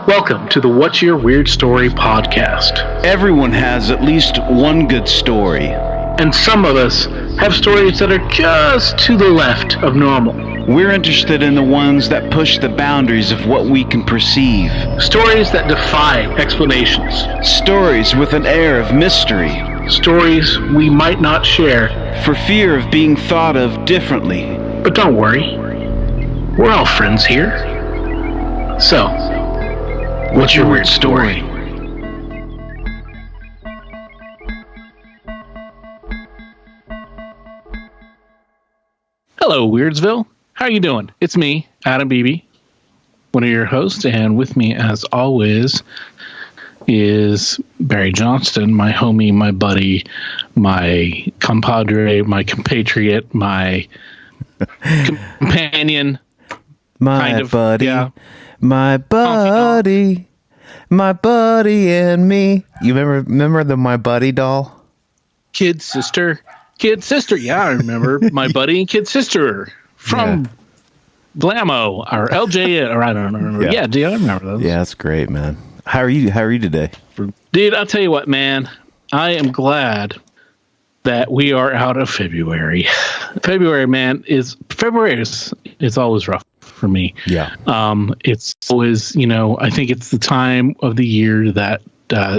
Welcome to the What's Your Weird Story podcast. Everyone has at least one good story. And some of us have stories that are just to the left of normal. We're interested in the ones that push the boundaries of what we can perceive. Stories that defy explanations. Stories with an air of mystery. Stories we might not share for fear of being thought of differently. But don't worry, we're all friends here. So, what's your weird story? Hello, Weirdsville. How are you doing? It's me, Adam Beebe, one of your hosts, and with me, as always, is Barry Johnston, my homie, my buddy, my compadre, my compatriot, my companion. My buddy, yeah. My buddy, my buddy and me. You remember the My Buddy doll? Kid sister. Yeah, I remember. My buddy and kid sister from Blammo or LJ, or I don't remember. Yeah, dude, I remember those. Yeah, that's great, man. How are you today? Dude, I'll tell you what, man. I am glad that we are out of February. February is always rough for me. Yeah. It's always, I think it's the time of the year that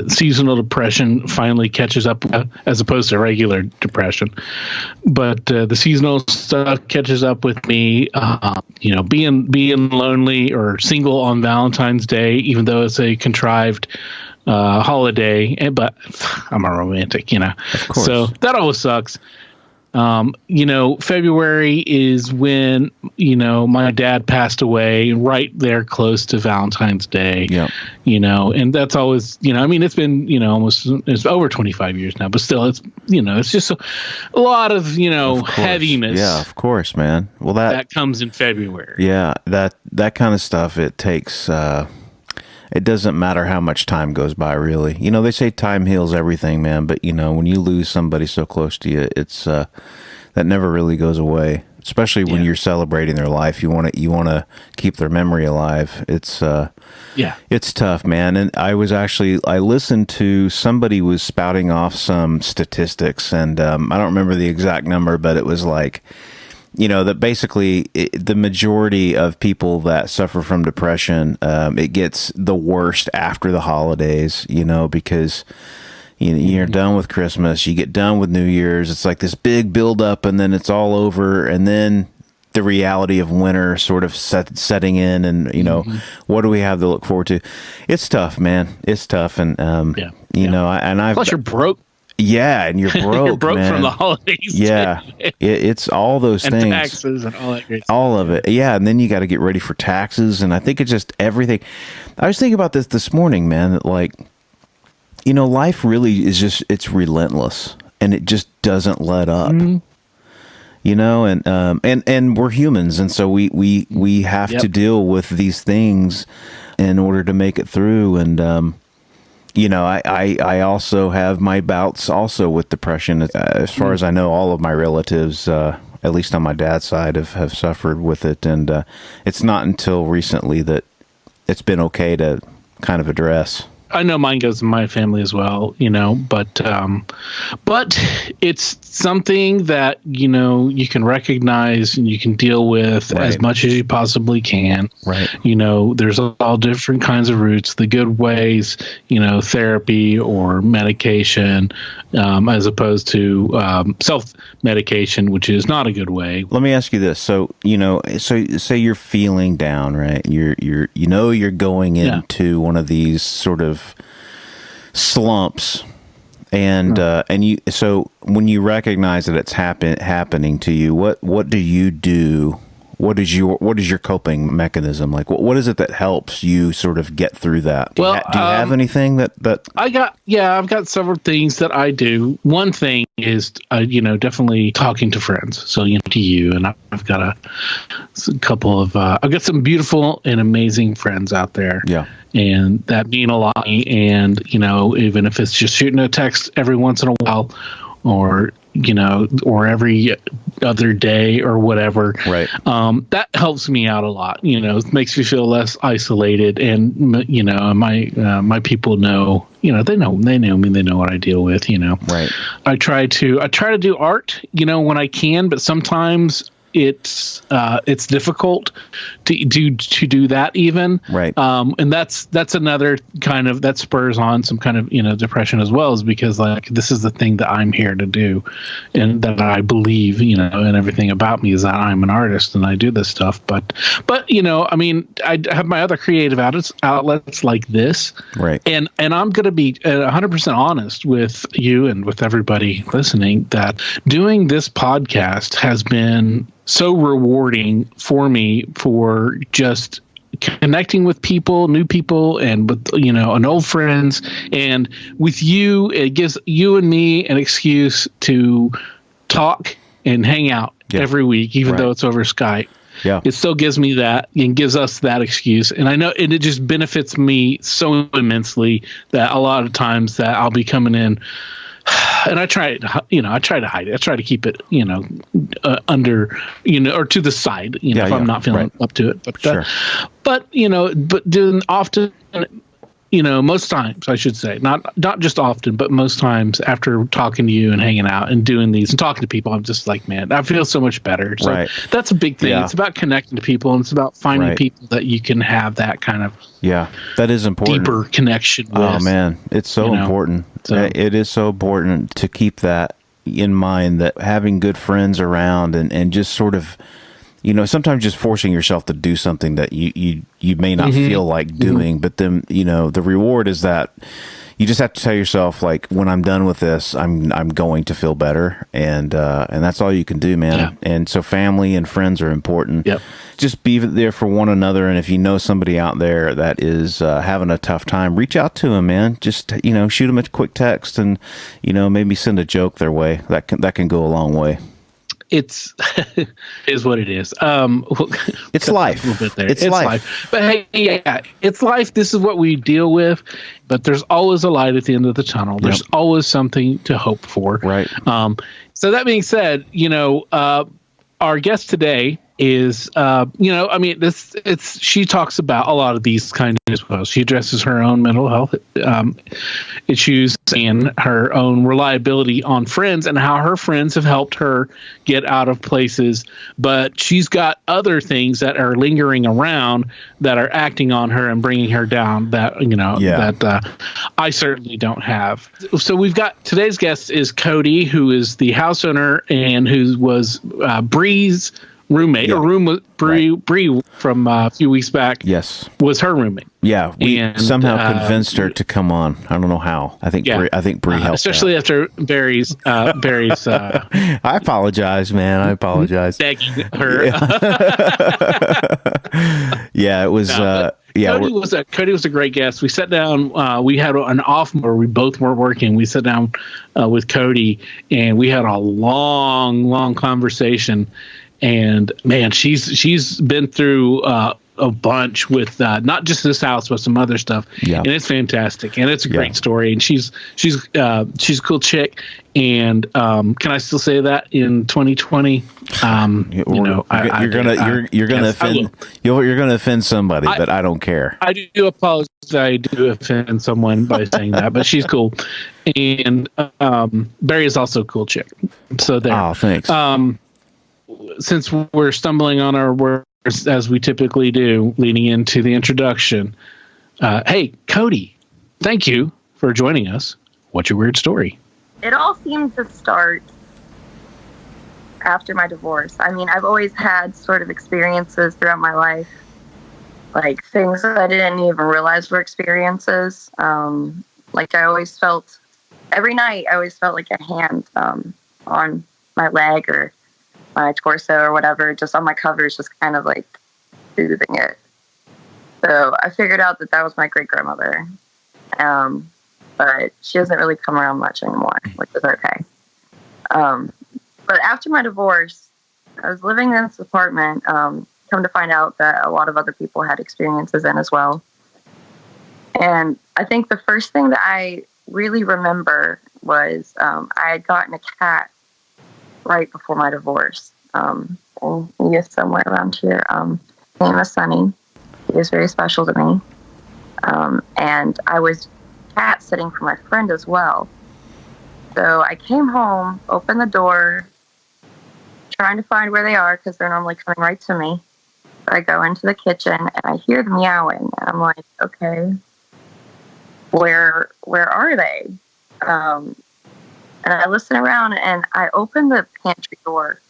seasonal depression finally catches up, as opposed to regular depression. But the seasonal stuff catches up with me. Being lonely or single on Valentine's Day, even though it's a contrived holiday, but I'm a romantic, Of course. So that always sucks. February is when, my dad passed away, right there close to Valentine's Day. Yeah. And that's always, it's been, it's over 25 years now, but still it's just a lot of heaviness. Yeah, of course, man. Well, that comes in February. Yeah. That kind of stuff, it takes, it doesn't matter how much time goes by, really. They say time heals everything, man. But, when you lose somebody so close to you, it's that never really goes away. Especially when you're celebrating their life, you want to keep their memory alive. It's tough, man. And I listened to somebody was spouting off some statistics, and I don't remember the exact number, but it was like, that basically the majority of people that suffer from depression, it gets the worst after the holidays, because you're done with Christmas, you get done with New Year's. It's like this big build up, and then it's all over. And then the reality of winter sort of setting in, and, what do we have to look forward to? It's tough, man. It's tough. And, plus you're broke. Yeah, and you're broke. You're broke, man. From the holidays. Yeah, it's all those and things, taxes and all that great stuff. All of it. Yeah, and then you got to get ready for taxes, and I think it's just everything. I was thinking about this morning, man. That life really is it's relentless, and it just doesn't let up. Mm-hmm. And we're humans, and so we have to deal with these things in order to make it through, and. I also have my bouts also with depression. As far as I know, all of my relatives, at least on my dad's side, have suffered with it. And it's not until recently that it's been okay to kind of address. I know mine goes in my family as well, but it's something that, you can recognize and you can deal with as much as you possibly can. Right. There's all different kinds of routes, the good ways, therapy or medication, as opposed to self-medication, which is not a good way. Let me ask you this. So, so say you're feeling down, right? You're going into one of these sort of slumps, and so when you recognize that it's happening to you, what do you do? What is your coping mechanism? Like, what is it that helps you sort of get through that? Do you have anything that I've got several things that I do. One thing is, definitely talking to friends. So, to you, and I've got a couple of, I've got some beautiful and amazing friends out there. Yeah. And that mean a lot. And, even if it's just shooting a text every once in a while, or every other day or whatever. Right. That helps me out a lot. It makes me feel less isolated, and my people know. They know me. They know what I deal with. Right. I try to do art. When I can, but sometimes it's difficult to do that even. Right. And that's another kind of that spurs on some kind of depression as well, is because like this is the thing that I'm here to do, and that I believe and everything about me is that I'm an artist and I do this stuff. But I mean, I have my other creative outlets like this. Right. And I'm going to be 100% honest with you and with everybody listening that doing this podcast has been so rewarding for me, for just connecting with people, new people, and with and old friends. And with you, it gives you and me an excuse to talk and hang out every week, even though it's over Skype. Yeah. It still gives me that and gives us that excuse. And I know it just benefits me so immensely that a lot of times that I'll be coming in and I try to hide it. I try to keep it, under, or to the side, if I'm not feeling up to it. But, sure. But doing often, most times, I should say, not just often, but most times after talking to you and hanging out and doing these and talking to people, I'm just like, man, I feel so much better. So that's a big thing. Yeah. It's about connecting to people, and it's about finding people that you can have that kind of that is important. Deeper connection with. Oh man, it's so important. So, it is so important to keep that in mind, that having good friends around and just sort of, sometimes just forcing yourself to do something that you may not feel like doing, but then, the reward is that you just have to tell yourself, like, when I'm done with this, I'm going to feel better. And that's all you can do, man. Yeah. And so family and friends are important. Yep. Just be there for one another. And if you know somebody out there that is having a tough time, reach out to them, man. Just, shoot them a quick text and, maybe send a joke their way. That can go a long way. It's is what it is. It's life. A little bit there. It's life. But hey, it's life. This is what we deal with. But there's always a light at the end of the tunnel. There's always something to hope for. Right. So that being said, our guest today is, she talks about a lot of these kinds as well. She addresses her own mental health issues and her own reliability on friends and how her friends have helped her get out of places. But she's got other things that are lingering around that are acting on her and bringing her down that, that I certainly don't have. So we've got today's guest is Codi, who is the house owner and who was Bree's roommate, or Bree from a few weeks back. Yes, was her roommate. Yeah, we somehow convinced her to come on. I don't know how. I think Bree helped, especially after Barry's. I apologize, man. I apologize. Begging her. Yeah, it was. Codi was a great guest. We sat down. We had an off where we both weren't working. We sat down with Codi, and we had a long conversation. And man, she's been through a bunch with not just this house, but some other stuff. Yeah. And it's fantastic, and it's a great story. And she's a cool chick. And can I still say that in 2020? You're gonna offend somebody, but I don't care. I do apologize. I do offend someone by saying that, but she's cool. And Barry is also a cool chick. So there. Oh, thanks. Since we're stumbling on our words as we typically do, leading into the introduction, hey, Codi, thank you for joining us. What's your weird story? It all seemed to start after my divorce. I mean, I've always had sort of experiences throughout my life, like things that I didn't even realize were experiences. Like every night I always felt like a hand on my leg or my torso or whatever, just on my covers, just kind of like soothing it. So I figured out that was my great-grandmother. But she doesn't really come around much anymore, which is okay. But after my divorce, I was living in this apartment, come to find out that a lot of other people had experiences in as well. And I think the first thing that I really remember was I had gotten a cat right before my divorce. And he is somewhere around here. His name is Sunny. He was very special to me. And I was cat sitting for my friend as well. So I came home, opened the door, trying to find where they are because they're normally coming right to me. So I go into the kitchen and I hear them meowing, and I'm like, okay, where are they? And I listen around and I open the pantry door.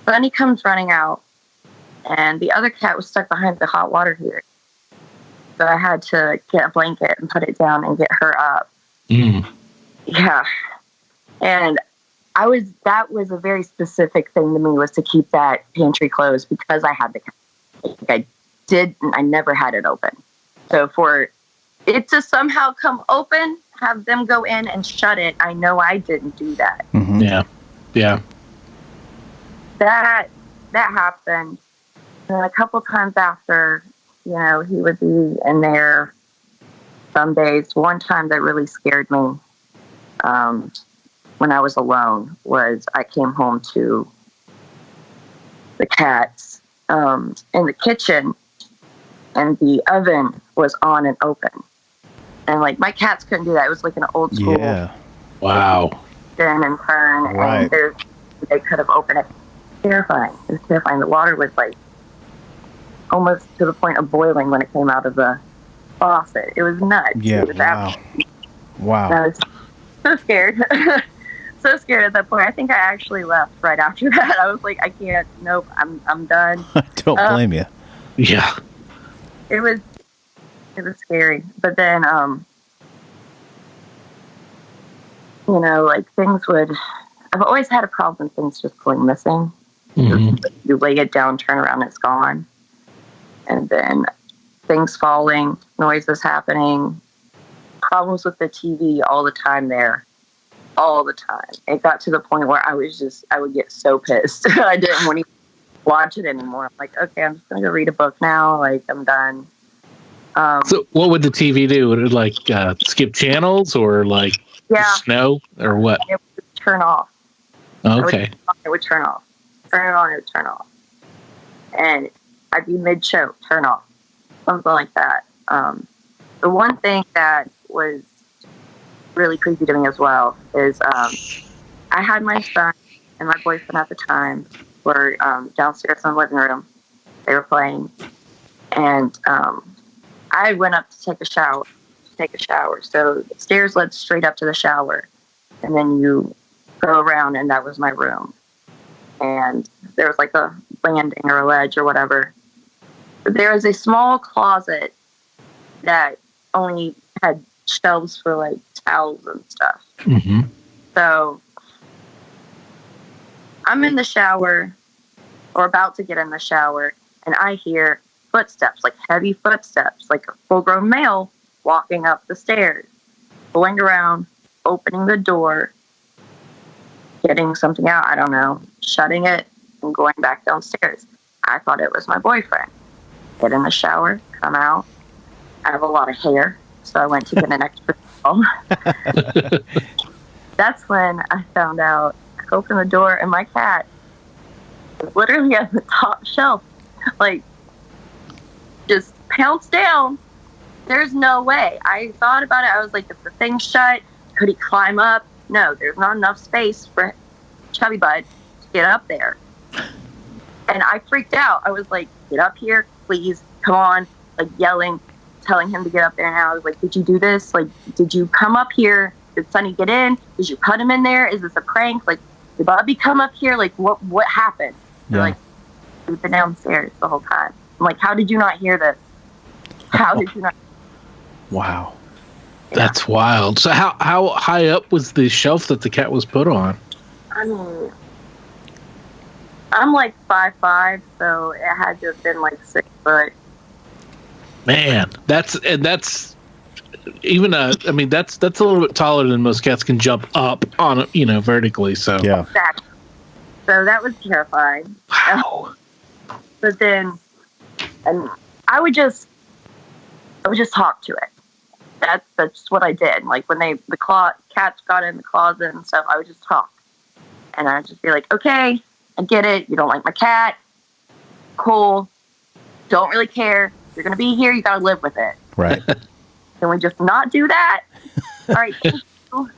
Bunny comes running out, and the other cat was stuck behind the hot water heater. So I had to get a blanket and put it down and get her up. Yeah. And that was a very specific thing to me, was to keep that pantry closed because I had the cat. I never had it open. So for it to somehow come open, have them go in and shut it, I know I didn't do that. Mm-hmm. Yeah. That happened. And a couple times after, he would be in there some days. One time that really scared me, when I was alone, was I came home to the cats in the kitchen, and the oven was on and open. And like, my cats couldn't do that. It was like an old school. Yeah. Wow. Spin and turn, Right. and they could have opened it. Terrifying. It was terrifying. The water was like almost to the point of boiling when it came out of the faucet. It was nuts. Yeah. It was Wow. I was so scared. So scared at that point. I think I actually left right after that. I was like, I can't. Nope. I'm done. I don't blame you. Yeah. It was scary. But then, like, things would. I've always had a problem with things just going missing. Mm-hmm. You lay it down, turn around, it's gone. And then things falling, noises happening, problems with the TV all the time there. All the time. It got to the point where I would get so pissed. I didn't want to watch it anymore. I'm like, okay, I'm just going to go read a book now. Like, I'm done. So what would the TV do? Would it skip channels or snow or what? It would turn off. Okay. It would turn off. Turn it on, it would turn off. And I'd be mid-show, turn off. Something like that. The one thing that was really creepy to me as well is I had my son and my boyfriend at the time were downstairs in the living room. They were playing. And I went up to take a shower. So the stairs led straight up to the shower. And then you go around, and that was my room. And there was like a landing or a ledge or whatever. But there was a small closet that only had shelves for like towels and stuff. Mm-hmm. So I'm in the shower, or about to get in the shower, and I hear footsteps, like heavy footsteps, like a full-grown male walking up the stairs, going around, opening the door, getting something out, I don't know, shutting it, and going back downstairs. I thought it was my boyfriend. Get in the shower, come out. I have a lot of hair, so I went to get an extra towel. That's when I found out. I opened the door, and my cat was literally at the top shelf, like, just pounced down. There's no way. I thought about it. I was like, if the thing's shut, could he climb up? No, there's not enough space for Chubby Bud to get up there. And I freaked out. I was like, get up here, please, come on, like yelling, telling him to get up there. And I was like, did you do this? Like, did you come up here? Did Sonny get in? Did you put him in there? Is this a prank? Like, did Bobby come up here? Like, what happened? They're like, we've been downstairs the whole time. I'm like, how did you not hear this? How did you not? Wow. That's wild. So how high up was the shelf that the cat was put on? I mean, I'm like 5'5", so it had to have been like 6 foot. Man, that's even that's a little bit taller than most cats can jump up on, vertically. So Yeah. Exactly. So that was terrifying. Wow. But then, and I would just talk to it. That's what I did. Like when the cats got in the closet and stuff, I would just talk. And I'd just be like, okay, I get it. You don't like my cat. Cool. Don't really care. You're going to be here. You got to live with it. Right. Can we just not do that? All right. Thank you.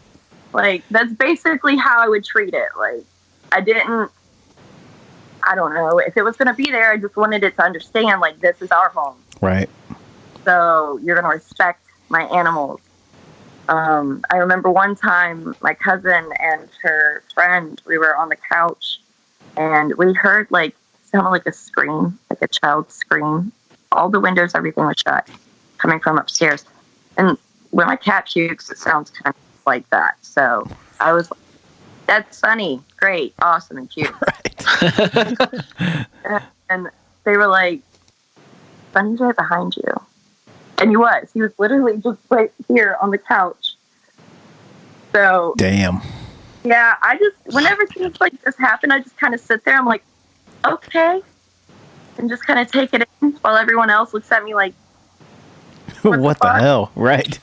Like, that's basically how I would treat it. Like, I don't know. If it was going to be there, I just wanted it to understand, like, this is our home. Right. So you're going to respect my animals. I remember one time my cousin and her friend, we were on the couch and we heard like sounded like a scream, like a child scream. All the windows, everything was shut, coming from upstairs. And when my cat pukes, it sounds kind of like that. So I was like, that's Sunny, great, awesome, and cute. Right. And they were like, Sunny's right behind you. And he was literally just right here on the couch. So Damn. yeah, whenever things like this happen, I just kind of sit there. I'm like, okay, and just kind of take it in while everyone else looks at me like, What the hell? Right.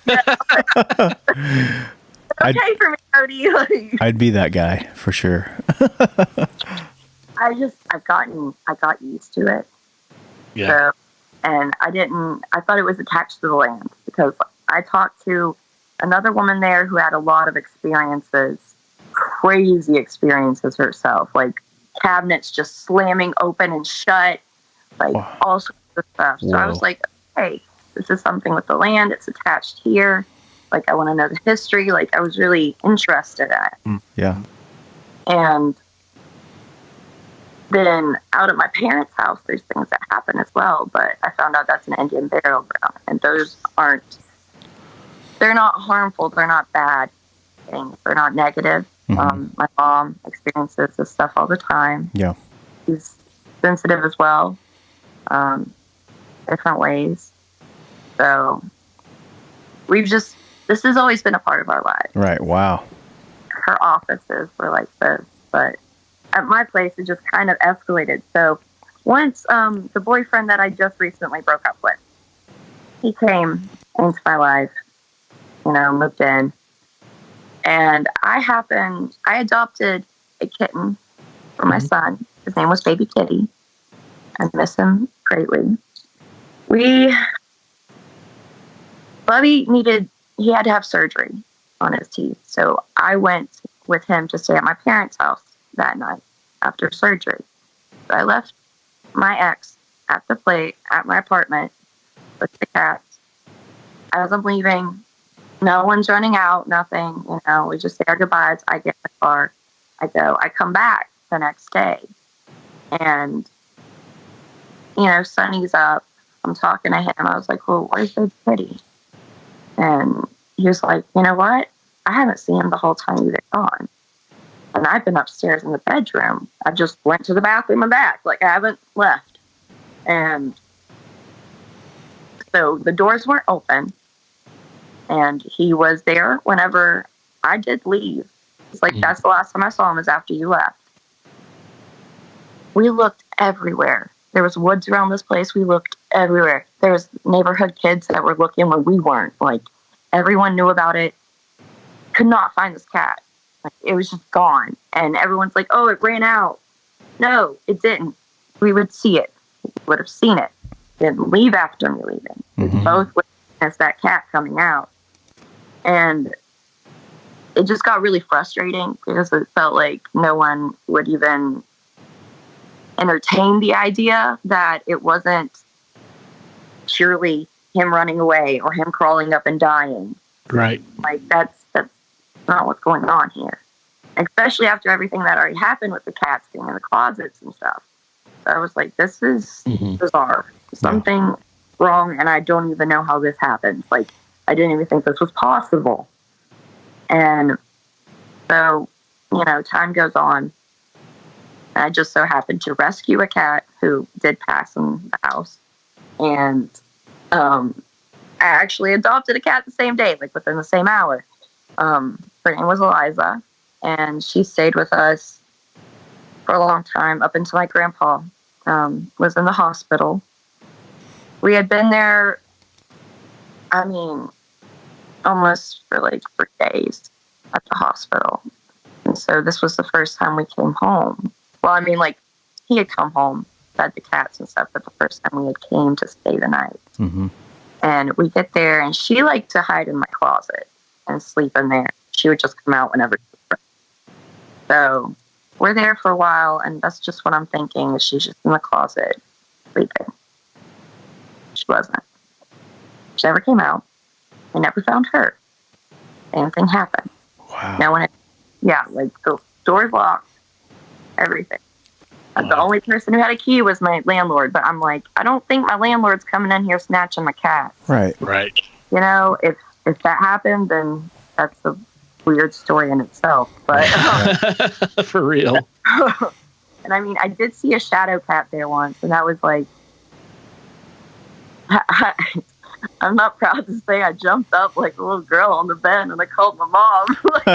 Okay for me, Cody. Like, I'd be that guy for sure. I got used to it. Yeah. So, and I thought it was attached to the land because I talked to another woman there who had a lot of experiences, crazy experiences herself, like cabinets just slamming open and shut, like all sorts of stuff. So I was like, hey, this is something with the land. It's attached here. Like, I want to know the history. Like, I was really interested in it. Yeah. And then out at my parents' house, there's things that happen as well. But I found out that's an Indian burial ground. And those they're not harmful. They're not bad things. They're not negative. My mom experiences this stuff all the time. Yeah. She's sensitive as well, different ways. So this has always been a part of our lives. Right. Wow. Her offices were like this, but at my place, it just kind of escalated. So once the boyfriend that I just recently broke up with, he came into my life, moved in. And I adopted a kitten for my son. His name was Baby Kitty. I miss him greatly. Bubby he had to have surgery on his teeth. So I went with him to stay at my parents' house that night after surgery. So I left my ex at my apartment with the cats. As I'm leaving, no one's running out, nothing. We just say our goodbyes. I get in the car. I go. I come back the next day. And, Sonny's up. I'm talking to him. I was like, well, where's Baby Kitty? And he was like, you know what? I haven't seen him the whole time you've been gone. And I've been upstairs in the bedroom. I just went to the bathroom and back. Like, I haven't left. And so the doors weren't open. And he was there whenever I did leave. It's like, that's the last time I saw him is after you left. We looked everywhere. There was woods around this place. We looked everywhere. There was neighborhood kids that were looking when we weren't. Like, everyone knew about it. Could not find this cat. Like, it was just gone. And everyone's like, oh, it ran out. No, it didn't. We would see it. We would have seen it. Didn't leave after me leaving. We both witnessed that cat coming out. And it just got really frustrating because it felt like no one would even entertain the idea that it wasn't purely him running away or him crawling up and dying. Right. Like, that's not what's going on here. Especially after everything that already happened with the cats being in the closets and stuff. So I was like, this is bizarre. Something wrong, and I don't even know how this happened. Like, I didn't even think this was possible. And so, time goes on. I just so happened to rescue a cat who did pass in the house. And I actually adopted a cat the same day, like within the same hour. Her name was Eliza. And she stayed with us for a long time, up until my grandpa was in the hospital. We had been there, almost for like 3 days at the hospital. And And so this was the first time we came home. Well, I mean, like, he had come home, fed the cats and stuff, but the first time we had came to stay the night. Mm-hmm. And we get there, and she liked to hide in my closet and sleep in there. She would just come out whenever she was ready. So we're there for a while, and that's just what I'm thinking, is she's just in the closet sleeping. She wasn't. She never came out. I never found her. Same thing happened. Wow. No one, like the door's locked, everything. Wow. The only person who had a key was my landlord, but I'm like, I don't think my landlord's coming in here snatching my cat. Right. You know, if that happened, then that's a weird story in itself. But for real. And I mean, I did see a shadow cat there once, and that was like, I'm not proud to say I jumped up like a little girl on the bed, and I called my mom. Like,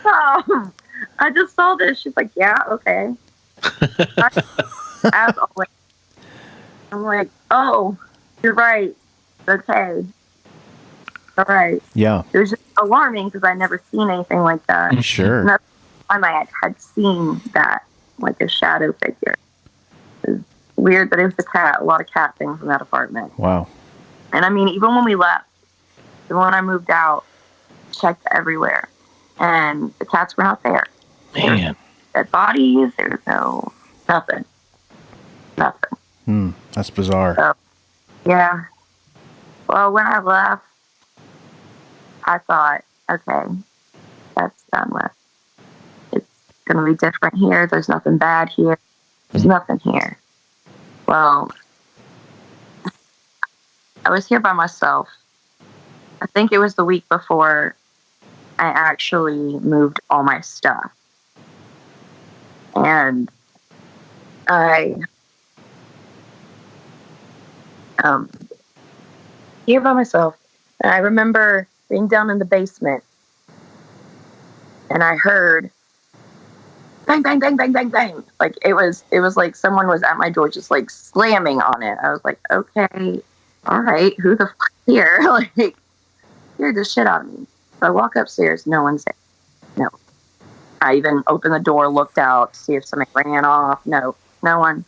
Mom, I just saw this. She's like, yeah, okay. As always, I'm like, oh, you're right. Okay. All right. Yeah. It was just alarming because I'd never seen anything like that. Sure. And that's the time I had seen that, like a shadow figure. It was weird that it was a cat. A lot of cat things in that apartment. Wow. And I mean, even when we left, even when I moved out, checked everywhere, and the cats were not there. Man. Dead bodies. There was nothing. That's bizarre. So, yeah. Well, when I left, I thought, okay, that's done with. It's going to be different here. There's nothing bad here. There's nothing here. Well, I was here by myself. I think it was the week before I actually moved all my stuff. And I here by myself. And I remember being down in the basement, and I heard bang, bang, bang, bang, bang, bang. Like it was like someone was at my door, just like slamming on it. I was like, okay, all right, who the fuck here? Like, scared the shit out of me. So I walk upstairs, no one's there. No. I even opened the door, looked out, see if somebody ran off. No one.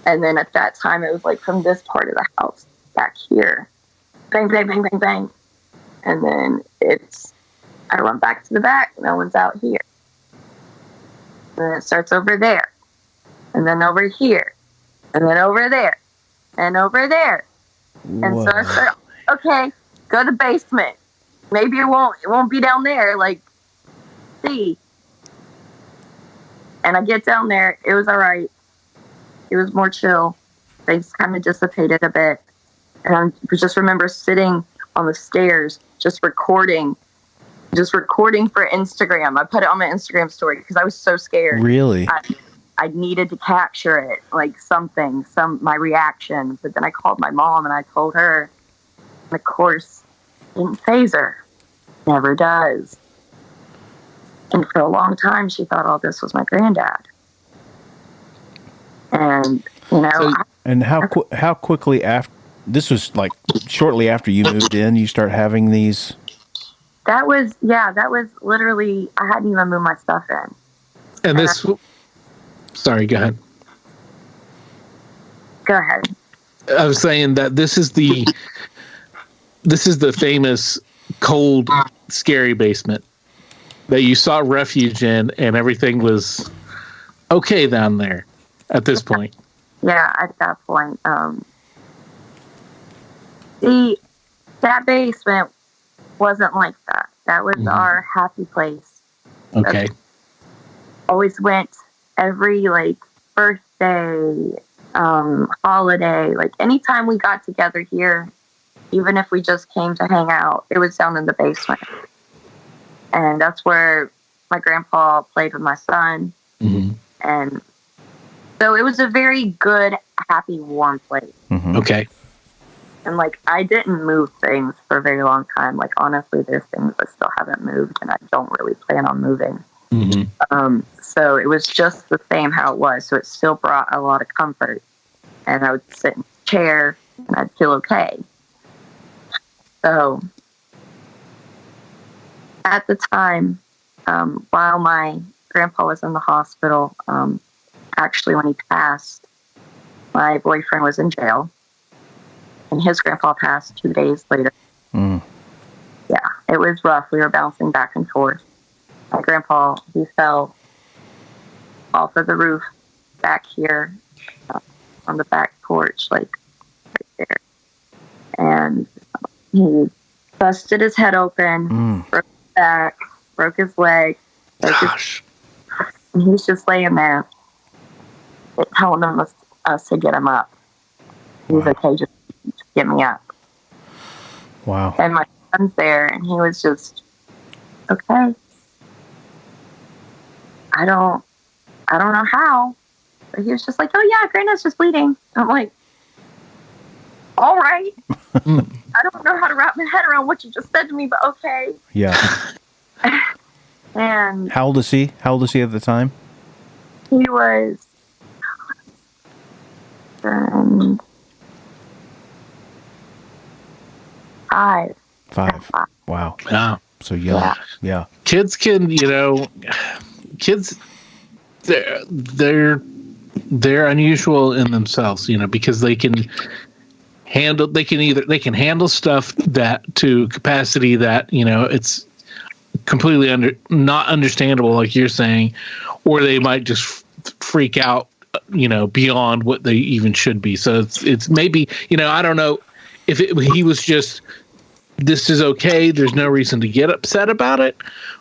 And then at that time, it was like from this part of the house back here. Bang, bang, bang, bang, bang. And then I run back to the back. No one's out here. And then it starts over there. And then over here. And then over there. And over there. Whoa. And so I said, okay, go to the basement. Maybe it won't be down there. Like, see. And I get down there. It was all right. It was more chill. Things kind of dissipated a bit. And I just remember sitting on the stairs, just recording for Instagram. I put it on my Instagram story because I was so scared. Really? I needed to capture it, like my reaction. But then I called my mom and I told her, and of course, didn't faze her. Never does. And for a long time, she thought all this was my granddad. And, And how quickly after, this was like shortly after you moved in, you start having these? That was literally, I hadn't even moved my stuff in. And this, sorry, go ahead. Go ahead. I was saying that this is the famous cold, scary basement that you sought refuge in, and everything was okay down there at this point. Yeah, at that point. That basement wasn't like that. That was our happy place. Okay. Always went every, like, birthday, holiday, like anytime we got together here, even if we just came to hang out, it was down in the basement. And that's where my grandpa played with my son. Mm-hmm. And so it was a very good, happy, warm place. Mm-hmm. Okay. And, like, I didn't move things for a very long time. Like, honestly, there's things I still haven't moved, and I don't really plan on moving. Mm-hmm. So it was just the same how it was. So it still brought a lot of comfort. And I would sit in a chair, and I'd feel okay. So at the time, while my grandpa was in the hospital, actually when he passed, my boyfriend was in jail, and his grandpa passed 2 days later. Mm. Yeah, it was rough. We were bouncing back and forth. My grandpa, he fell off of the roof back here on the back porch, like right there. And he busted his head open, broke his back, broke his leg. Gosh. And he was just laying there, telling us to get him up. He was okay, just get me up. Wow. And my son's there, and he was just, okay. I don't know how, but he was just like, oh yeah, Granddad's just bleeding. I'm like, all right. I don't know how to wrap my head around what you just said to me, but okay. Yeah. And How old is he? How old is he at the time? he was 5. 5. Wow. Yeah. So young. Yeah. Yeah. Kids can, kids, they're unusual in themselves, because they can handle stuff that to capacity that, it's completely not understandable, like you're saying, or they might just freak out, beyond what they even should be. So it's maybe, I don't know if he was just, this is okay, there's no reason to get upset about it,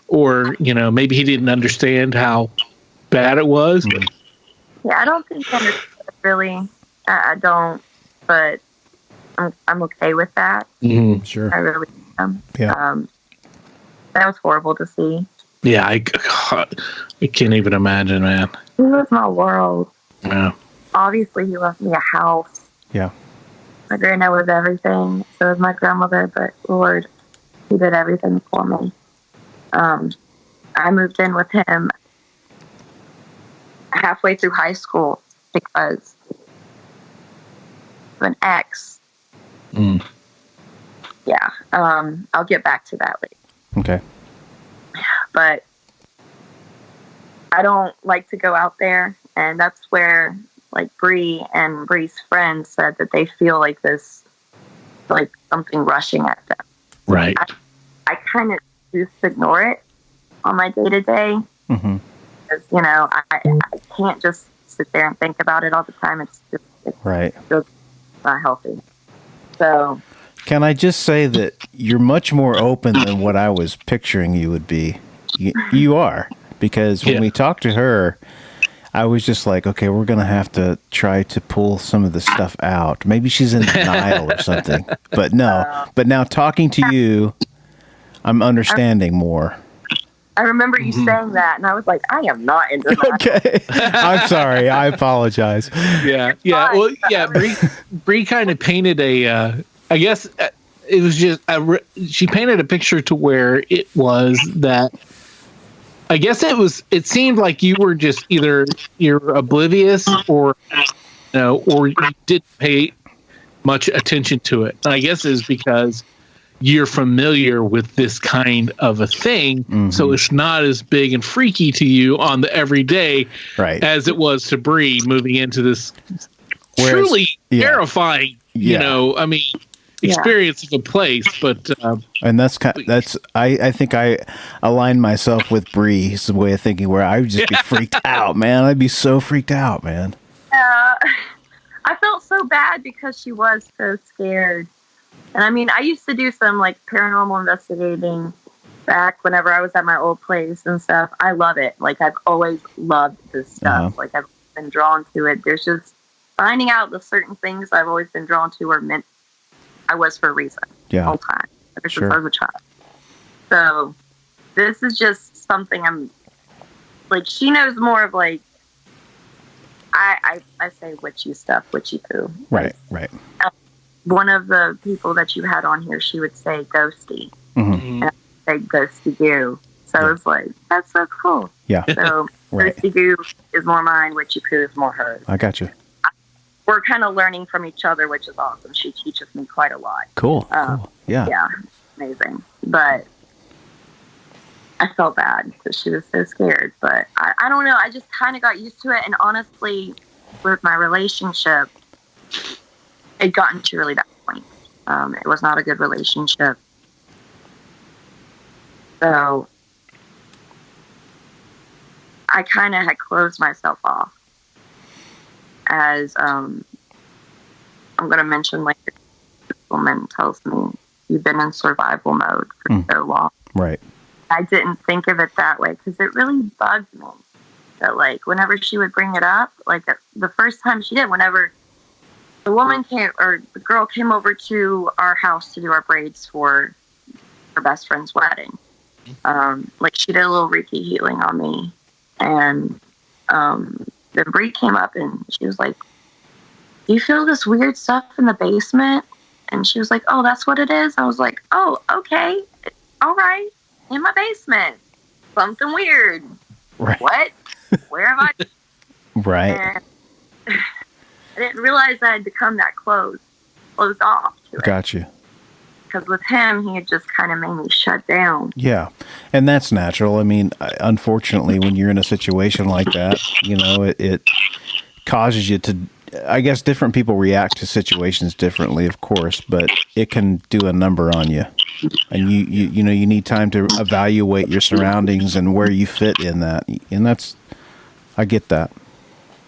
or maybe he didn't understand how bad it was. Yeah, I don't think I understood really. I don't, but I'm okay with that. Mm-hmm. Sure. I really am. Yeah. That was horrible to see. Yeah, I can't even imagine, man. He was my world. Yeah. Obviously, he left me a house. Yeah. My granddad was everything. So was my grandmother, but Lord, he did everything for me. I moved in with him halfway through high school because of an ex. Mm. Yeah. I'll get back to that later. Okay. But I don't like to go out there, and that's where like Bree and Bree's friends said that they feel like this, like something rushing at them. Right. I kind of just ignore it on my day to day because I can't just sit there and think about it all the time. It's Right. just not healthy. So Can I just say that you're much more open than what I was picturing you would be? You are, because when we talked to her, I was just like, okay, we're going to have to try to pull some of the stuff out. Maybe she's in denial or something. But no. But now talking to you, I'm understanding more. I remember you saying that, and I was like, I am not in denial. Okay. I'm sorry. I apologize. Yeah. Yeah. Well, yeah. Bree kind of painted I guess it was just, she painted a picture to where it was that, I guess it seemed like you were just either you're oblivious or you didn't pay much attention to it. And I guess it's because you're familiar with this kind of a thing, so it's not as big and freaky to you on the everyday as it was to Bree moving into this truly terrifying, experience of a place. But and I think I align myself with Bree's way of thinking, where I would just be freaked out, man. I'd be so freaked out, man. I felt so bad because she was so scared. And I mean, I used to do some like paranormal investigating back whenever I was at my old place and stuff. I love it. Like, I've always loved this stuff. Like, I've been drawn to it. There's just finding out the certain things I've always been drawn to are meant I was for a reason the whole time, ever since I was a child. So this is just something I'm like, she knows more of like, I say witchy stuff, witchy poo. Right. One of the people that you had on here, she would say ghosty. And I would say ghosty goo. So it's like, that's so cool. Yeah. So ghosty goo is more mine, witchy poo is more hers. I got you. We're kind of learning from each other, which is awesome. She teaches me quite a lot. Cool. Cool. Yeah. Yeah. Amazing. But I felt bad because she was so scared. But I don't know. I just kind of got used to it. And honestly, with my relationship, it gotten to a really bad point. It was not a good relationship. So I kind of had closed myself off. As I'm going to mention later, this woman tells me, you've been in survival mode for so long. Right. I didn't think of it that way because it really bugged me that, like, whenever she would bring it up, like the first time she did, whenever the woman came or the girl came over to our house to do our braids for her best friend's wedding, like she did a little Reiki healing on me, and then Bree came up and she was like, do you feel this weird stuff in the basement? And she was like, oh, that's what it is? I was like, oh, okay. All right. In my basement. Something weird. Right. What? Where have I? Right. And I didn't realize I had become that closed off to it. Gotcha. Because with him, he had just kind of made me shut down. Yeah. And that's natural. I mean, unfortunately, when you're in a situation like that, you know, it causes you to, I guess different people react to situations differently, of course, but it can do a number on you. And you know, you need time to evaluate your surroundings and where you fit in that. And that's, I get that.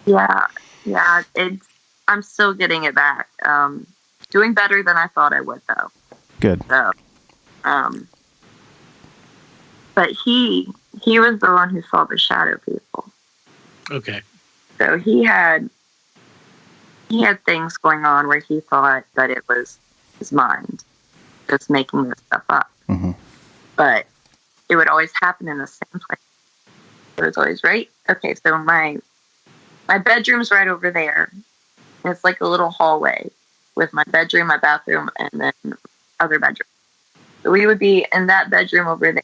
Yeah. I'm still getting it back. Doing better than I thought I would, though. Good. So, but he was the one who saw the shadow people. Okay. So he had things going on where he thought that it was his mind just making this stuff up. Mm-hmm. But it would always happen in the same place. It was always right. Okay, so my bedroom's right over there. It's like a little hallway with my bedroom, my bathroom, and then other bedroom. So we would be in that bedroom over there,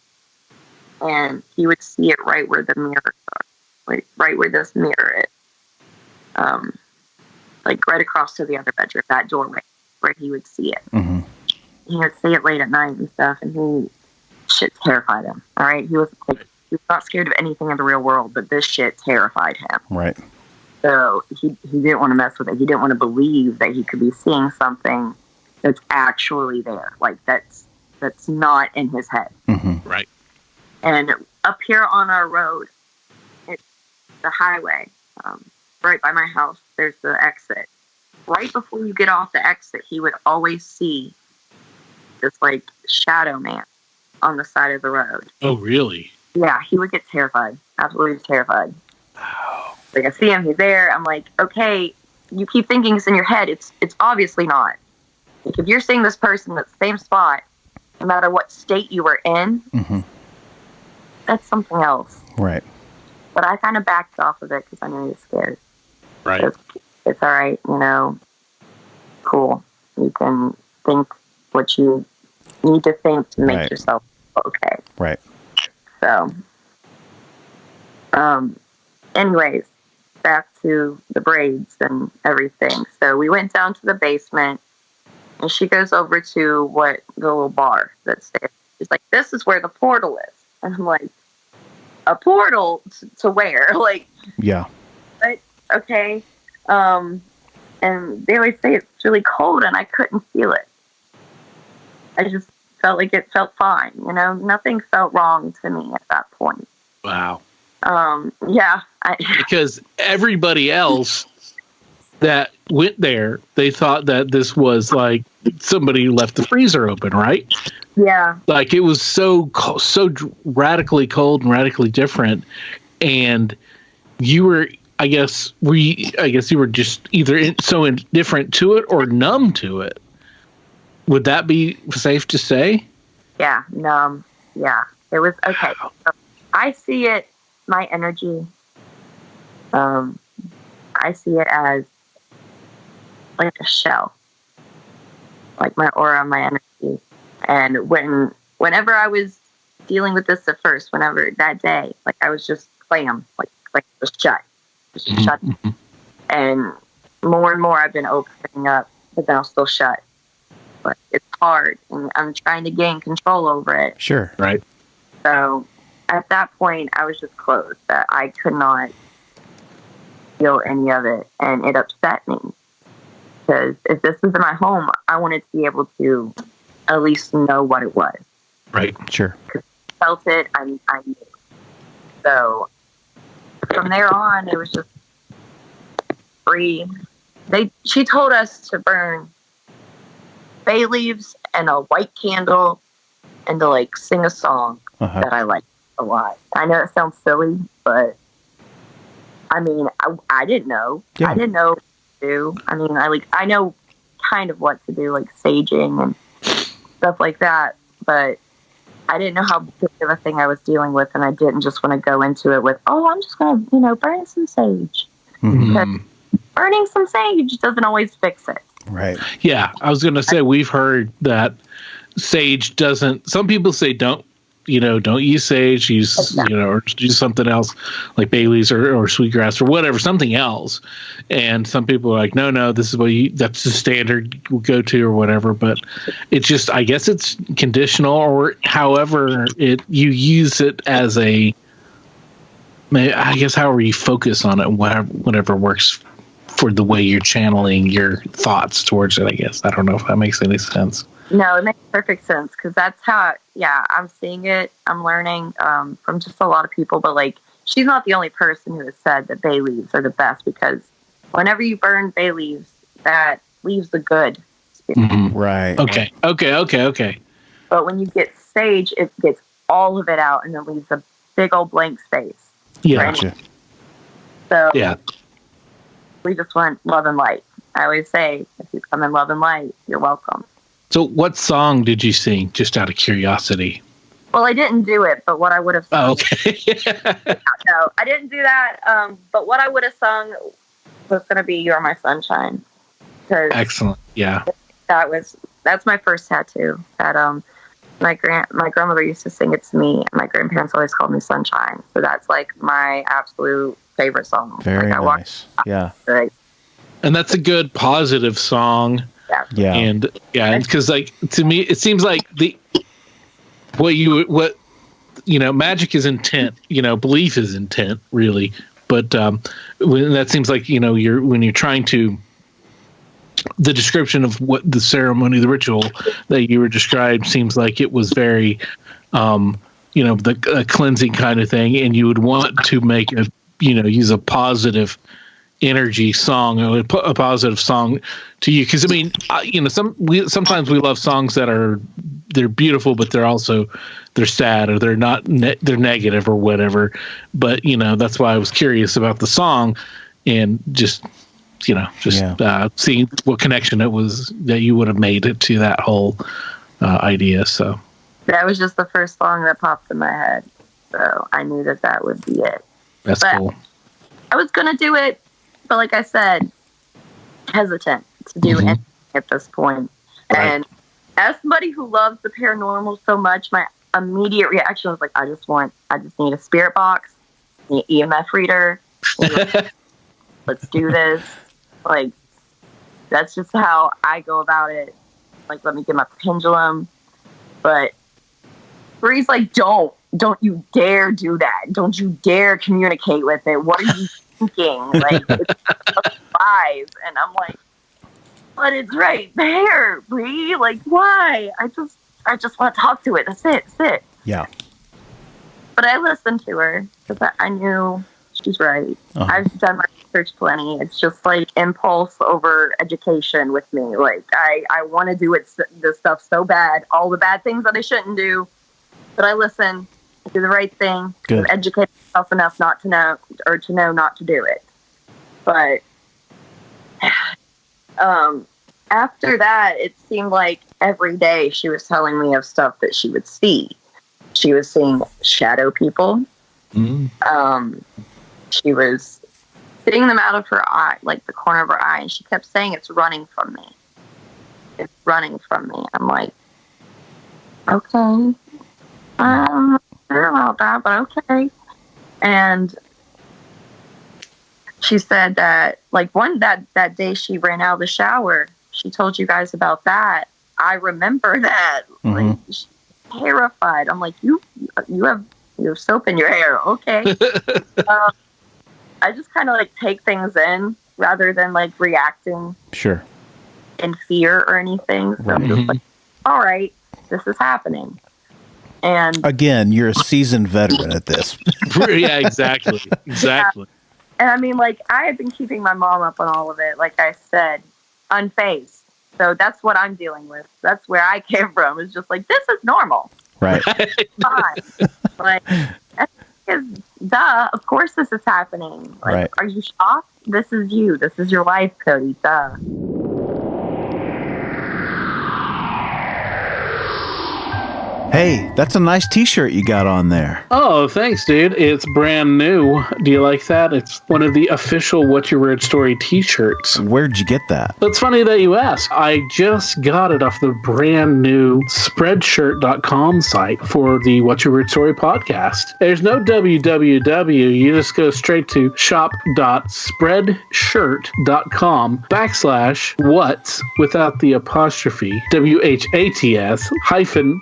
and he would see it right where the mirrors are, like right where this mirror is, like right across to the other bedroom, that doorway where he would see it. Mm-hmm. He would see it late at night and stuff, and shit terrified him. All right, he was not scared of anything in the real world, but this shit terrified him. Right. So he didn't want to mess with it. He didn't want to believe that he could be seeing something that's actually there, like that's not in his head. Mm-hmm. Right. And up here on our road, it's the highway, right by my house. There's the exit. Right before you get off the exit, he would always see this like shadow man on the side of the road. Oh, really? Yeah, he would get terrified. Absolutely terrified. Like, I see him, he's there. I'm like, okay, you keep thinking it's in your head. It's obviously not. Like, if you're seeing this person at the same spot, no matter what state you were in, mm-hmm. that's something else. Right. But I kind of backed off of it because I knew he was scared. Right. It's all right, you know. Cool. You can think what you need to think to make yourself okay. Right. So, anyways, back to the braids and everything. So we went down to the basement, and she goes over to what the little bar that's there. She's like, "This is where the portal is," and I'm like, "A portal to where?" Like, yeah. But okay. And they always say it's really cold, and I couldn't feel it. I just felt like it felt fine. You know, nothing felt wrong to me at that point. Wow. Yeah. Because everybody else that went there, they thought that this was like somebody who left the freezer open, right? Yeah. Like it was so radically cold and radically different, and you were, I guess you were just either so indifferent to it or numb to it. Would that be safe to say? Yeah, numb. Yeah, it was okay. So I see it, my energy. I see it as like a shell, like my aura, my energy. And whenever I was dealing with this at first, whenever that day, like I was just clam, like just shut. Shut. And more I've been opening up, but now still shut. But it's hard, and I'm trying to gain control over it. Sure. Right. So at that point, I was just closed, that I could not feel any of it. And it upset me. Because if this was in my home, I wanted to be able to at least know what it was. Right. Sure. I felt it. I knew. So from there on, it was just free. She told us to burn bay leaves and a white candle and to like sing a song that I liked a lot. I know it sounds silly, but I mean, I didn't know. Yeah. I didn't know what to do. I mean, I know kind of what to do, like saging and stuff like that, but I didn't know how big of a thing I was dealing with, and I didn't just want to go into it with, oh, I'm just going to, burn some sage. Because burning some sage doesn't always fix it. Right. Yeah, I was going to say, we've heard that sage doesn't. Some people say don't use sage. Use or use something else like bay leaves or sweetgrass or whatever, something else. And some people are like, no, this is that's the standard go to or whatever. But it's just, I guess it's conditional, or however you use it as a. I guess however you focus on it, whatever works for the way you're channeling your thoughts towards it, I guess. I don't know if that makes any sense. No, it makes perfect sense, because that's how, I'm seeing it. I'm learning from just a lot of people, but like, she's not the only person who has said that bay leaves are the best, because whenever you burn bay leaves, that leaves the good spirit. Mm-hmm. Right. Okay. But when you get sage, it gets all of it out and then leaves a big old blank space. Yeah. Gotcha. So yeah. We just want love and light. I always say, if you come in love and light, you're welcome. So what song did you sing, just out of curiosity? Well, I didn't do it, but what I would have sung... Oh, okay. No, I didn't do that, but what I would have sung was going to be You're My Sunshine. Excellent, yeah. That's my first tattoo. That my grandmother used to sing it to me, and my grandparents always called me Sunshine. So that's like my absolute favorite song. Very nice. Yeah. Right. And that's a good positive song. Yeah. And because like to me, it seems like magic is intent. Belief is intent, really. But when that seems like when you're trying to, the description of what the ceremony, the ritual that you were described seems like it was very, the cleansing kind of thing, and you would want to make use a positive energy song, or a positive song to you, because I mean, sometimes we love songs that they're beautiful, but they're sad, or they're not they're negative or whatever. But that's why I was curious about the song, and just seeing what connection it was that you would have made it to that whole idea. So that was just the first song that popped in my head, so I knew that would be it. That's cool. I was gonna do it, but like I said, hesitant to do anything at this point. Right. And as somebody who loves the paranormal so much, my immediate reaction was like, I just need a spirit box, an EMF reader. Let's do this. Like, that's just how I go about it. Like, let me get my pendulum. But Bree's like, don't you dare do that. Don't you dare communicate with it. What are you thinking? Like, it's alive. And I'm like, but it's right there, Bree. Like, why? I just want to talk to it. That's it. Yeah. But I listened to her because I knew she's right. Uh-huh. I've done my research plenty. It's just like impulse over education with me. Like, I want to do this stuff so bad, all the bad things that I shouldn't do. But I listen, do the right thing, educate myself enough not to know, or to know not to do it. But after that, it seemed like every day she was telling me of stuff that she would see. She was seeing shadow people. Mm-hmm. She was seeing them out of her eye, like the corner of her eye, and she kept saying, "It's running from me. It's running from me." I'm like, okay. I'm not sure about that, but okay. And she said that, like, that day she ran out of the shower, she told you guys about that. I remember that. Mm-hmm. Like, she's terrified. I'm like, you have You have soap in your hair. Okay. I just kind of like take things in rather than like reacting Sure. in fear or anything. So I'm just like, all right, this is happening. And again, you're a seasoned veteran at this. Yeah, exactly. Exactly. And I mean, like, I have been keeping my mom up on all of it, like I said, unfazed. So that's what I'm dealing with. That's where I came from. It's just like, this is normal. Right. Fine. Like, duh, of course this is happening. Like, right. Are you shocked? This is you. This is your life, Cody. Duh. Hey, that's a nice t-shirt you got on there. Oh, thanks, dude. It's brand new. Do you like that? It's one of the official What's Your Weird Story t-shirts. Where'd you get that? It's funny that you ask. I just got it off the brand new Spreadshirt.com site for the What's Your Weird Story podcast. There's no www. You just go straight to shop.spreadshirt.com/what's without the apostrophe WHATS hyphen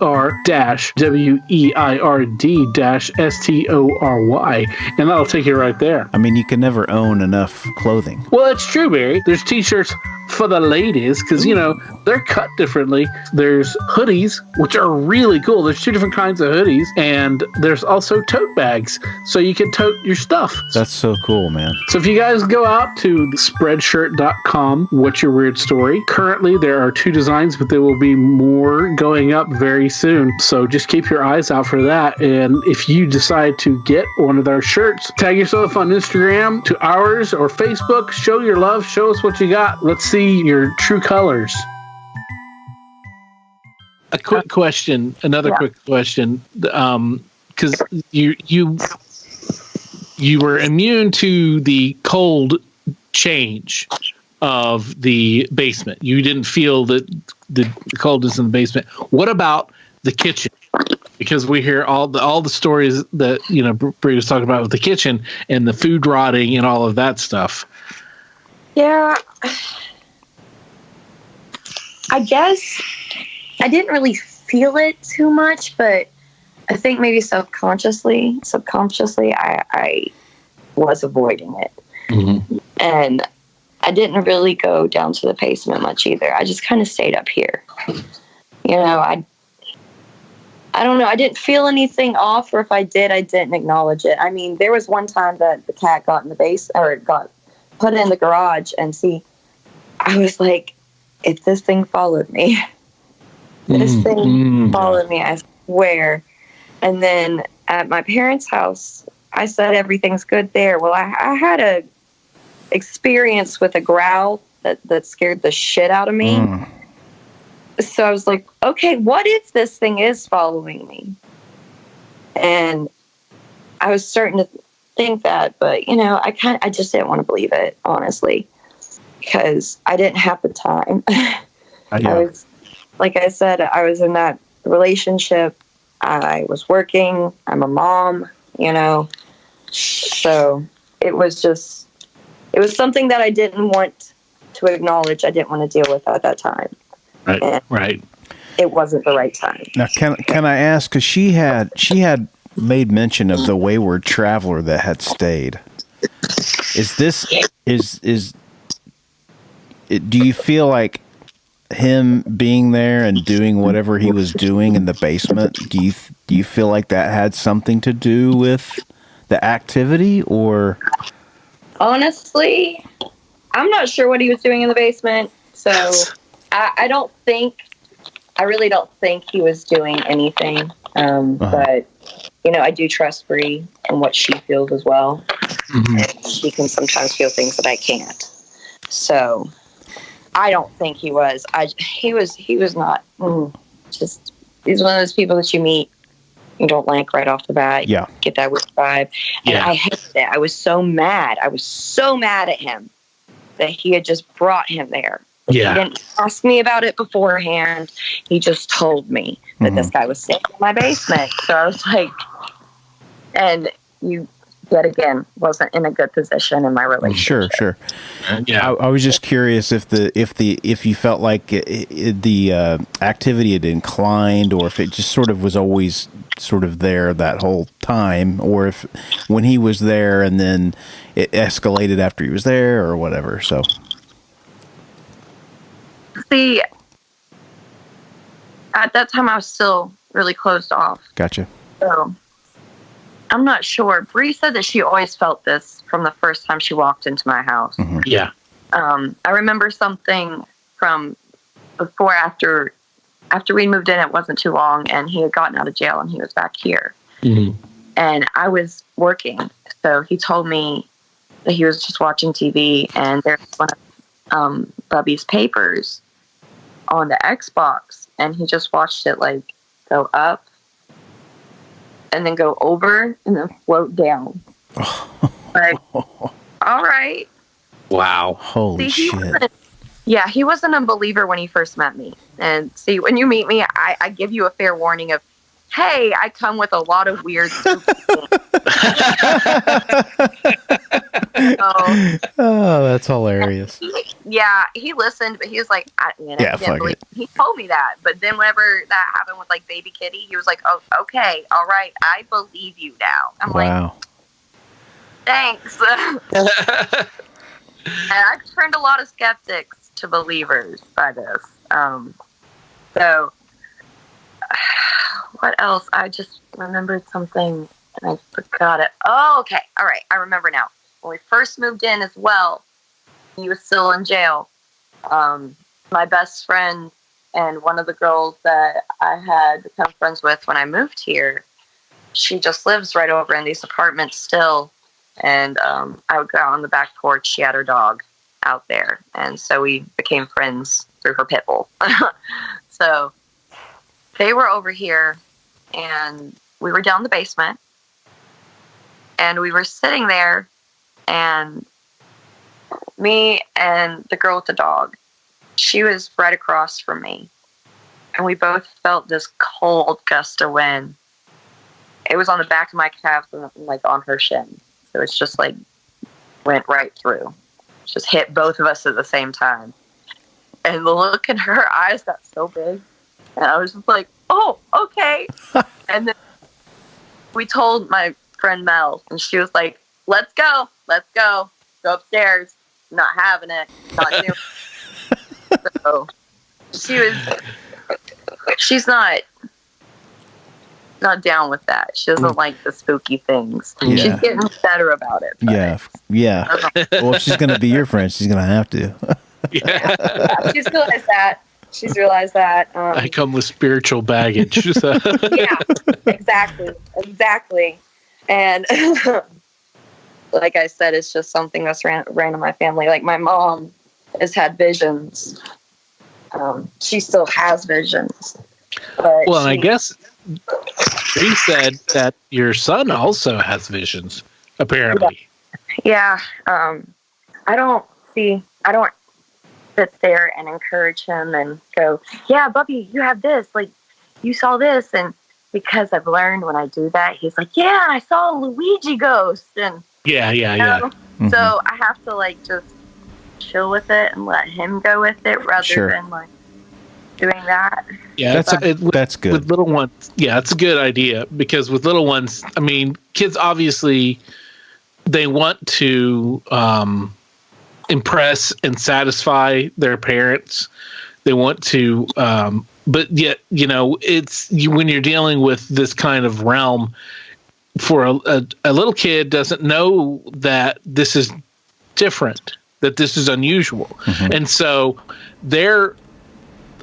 YER-WEIRD-STORY, and that'll take you right there. I mean, you can never own enough clothing. Well, it's true, Barry. There's t-shirts for the ladies because, you know, they're cut differently. There's hoodies, which are really cool. There's two different kinds of hoodies, and there's also tote bags, so you can tote your stuff. That's so cool, man. So if you guys go out to spreadshirt.com, What's Your Weird Story, currently there are 2 designs, but there will be more going up very soon. So just keep your eyes out for that. And if you decide to get one of our shirts, tag yourself on Instagram to ours or Facebook. Show your love. Show us what you got. Let's see your true colors. A quick question. Another quick question. Because you were immune to the cold change of the basement. You didn't feel that the coldness in the basement. What about the kitchen? Because we hear all the stories that, you know, Bree was talking about with the kitchen and the food rotting and all of that stuff. Yeah. I guess I didn't really feel it too much, but I think maybe subconsciously, I was avoiding it. Mm-hmm. And I didn't really go down to the basement much either. I just kind of stayed up here. You know, I don't know. I didn't feel anything off, or if I did, I didn't acknowledge it. I mean, there was one time that the cat got in the base, or got put in the garage, and see, I was like, if this thing followed me, followed me, I swear. And then at my parents' house, I said everything's good there. Well, I had a experience with a growl that scared the shit out of me. So I was like, okay, what if this thing is following me? And I was starting to think that, but you know, I just didn't want to believe it, honestly, because I didn't have the time. I was, like I said, I was in that relationship. I was working. I'm a mom, you know, so it was something that I didn't want to acknowledge. I didn't want to deal with at that time. Right. And right. It wasn't the right time. Now, can I ask? Because she had made mention of the wayward traveler that had stayed. Do you feel like him being there and doing whatever he was doing in the basement? Do you feel like that had something to do with the activity, or? Honestly, I'm not sure what he was doing in the basement. So I really don't think he was doing anything. But, you know, I do trust Bree and what she feels as well. Mm-hmm. And she can sometimes feel things that I can't. So I don't think he was. He was not. Just, he's one of those people that you meet, you don't like right off the bat. Yeah. Get that weird vibe. And I hated it. I was so mad. I was so mad at him that he had just brought him there. Yeah. He didn't ask me about it beforehand. He just told me that this guy was staying in my basement. So I was like, and you yet again, wasn't in a good position in my relationship. Sure. Yeah. I was just curious if you felt like the activity had inclined, or if it just sort of was always sort of there that whole time, or if when he was there and then it escalated after he was there, or whatever. So, see, at that time I was still really closed off. gotcha. So I'm not sure. Bree said that she always felt this from the first time she walked into my house. Mm-hmm. Yeah. I remember something from before, after we moved in. It wasn't too long, and he had gotten out of jail, and he was back here. Mm-hmm. And I was working, so he told me that he was just watching TV, and there's one of Bubby's papers on the Xbox, and he just watched it like go up and then go over and then float down. Like, all right. Wow. Holy See, shit. he wasn't a believer when he first met me. And see, when you meet me, I give you a fair warning of, hey, I come with a lot of weird things. Oh, that's hilarious. He listened, but he was like, he didn't believe. He told me that. But then whenever that happened with like baby Kitty, he was like, oh, okay, all right, I believe you now. I'm like, thanks. And I've turned a lot of skeptics to believers by this. So what else? I just remembered something and I forgot it. Oh, okay. All right. I remember now. When we first moved in as well, he was still in jail. My best friend and one of the girls that I had become friends with when I moved here, she just lives right over in these apartments still. And I would go out on the back porch. She had her dog out there. And so we became friends through her pit bull. So they were over here and we were down the basement and we were sitting there, and me and the girl with the dog, she was right across from me. And we both felt this cold gust of wind. It was on the back of my calves and like on her shin. So it's just like went right through. Just hit both of us at the same time. And the look in her eyes got so big. And I was just like, oh, okay. And then we told my friend Mel, and she was like, let's go. Go upstairs. Not having it. Not doing it. So she's not down with that. She doesn't like the spooky things. Yeah. She's getting better about it. Yeah. Well, if she's going to be your friend, she's going to have to. Yeah, she's realized that. I come with spiritual baggage. So. Yeah, exactly. And like I said, it's just something that's ran in my family. Like my mom has had visions. She still has visions. But well, and I guess he said that your son also has visions, apparently. Yeah. I don't sit there and encourage him and go, yeah, Bubby, you have this. Like, you saw this. And because I've learned when I do that, he's like, yeah, I saw a Luigi ghost. And yeah. Mm-hmm. So I have to like just chill with it and let him go with it rather than like doing that. Yeah, that's good. With little ones, yeah, it's a good idea, because with little ones, I mean, kids obviously they want to impress and satisfy their parents. They want to, but yet, when you're dealing with this kind of realm, for a little kid doesn't know that this is different, that this is unusual. Mm-hmm. And so they're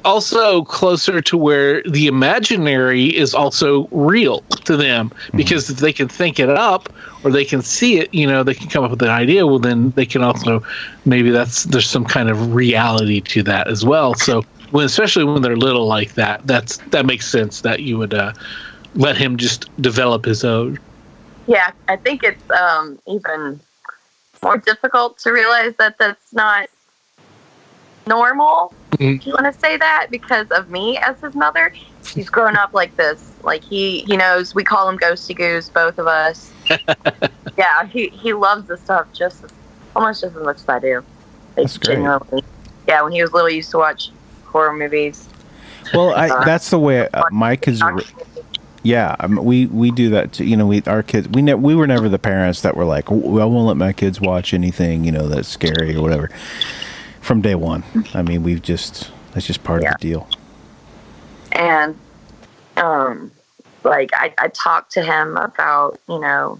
also closer to where the imaginary is also real to them, because if they can think it up or they can see it, they can come up with an idea. Well, then they can also, maybe there's some kind of reality to that as well. So especially when they're little like that, that makes sense that you would let him just develop his own. Yeah, I think it's even more difficult to realize that that's not normal. Mm-hmm. Do you want to say that? Because of me as his mother, he's grown up like this Like he knows. We call him Ghosty Goose, both of us. Yeah, he loves this stuff almost just as much as I do. That's great. Yeah, when he was little, he used to watch horror movies. Well, that's the way my kids are. Yeah, we do that too. You know, our kids. We were never the parents that were like, "Well, I won't let my kids watch anything, you know, that's scary or whatever." From day one, I mean, that's just part of the deal. And like I talked to him about, you know,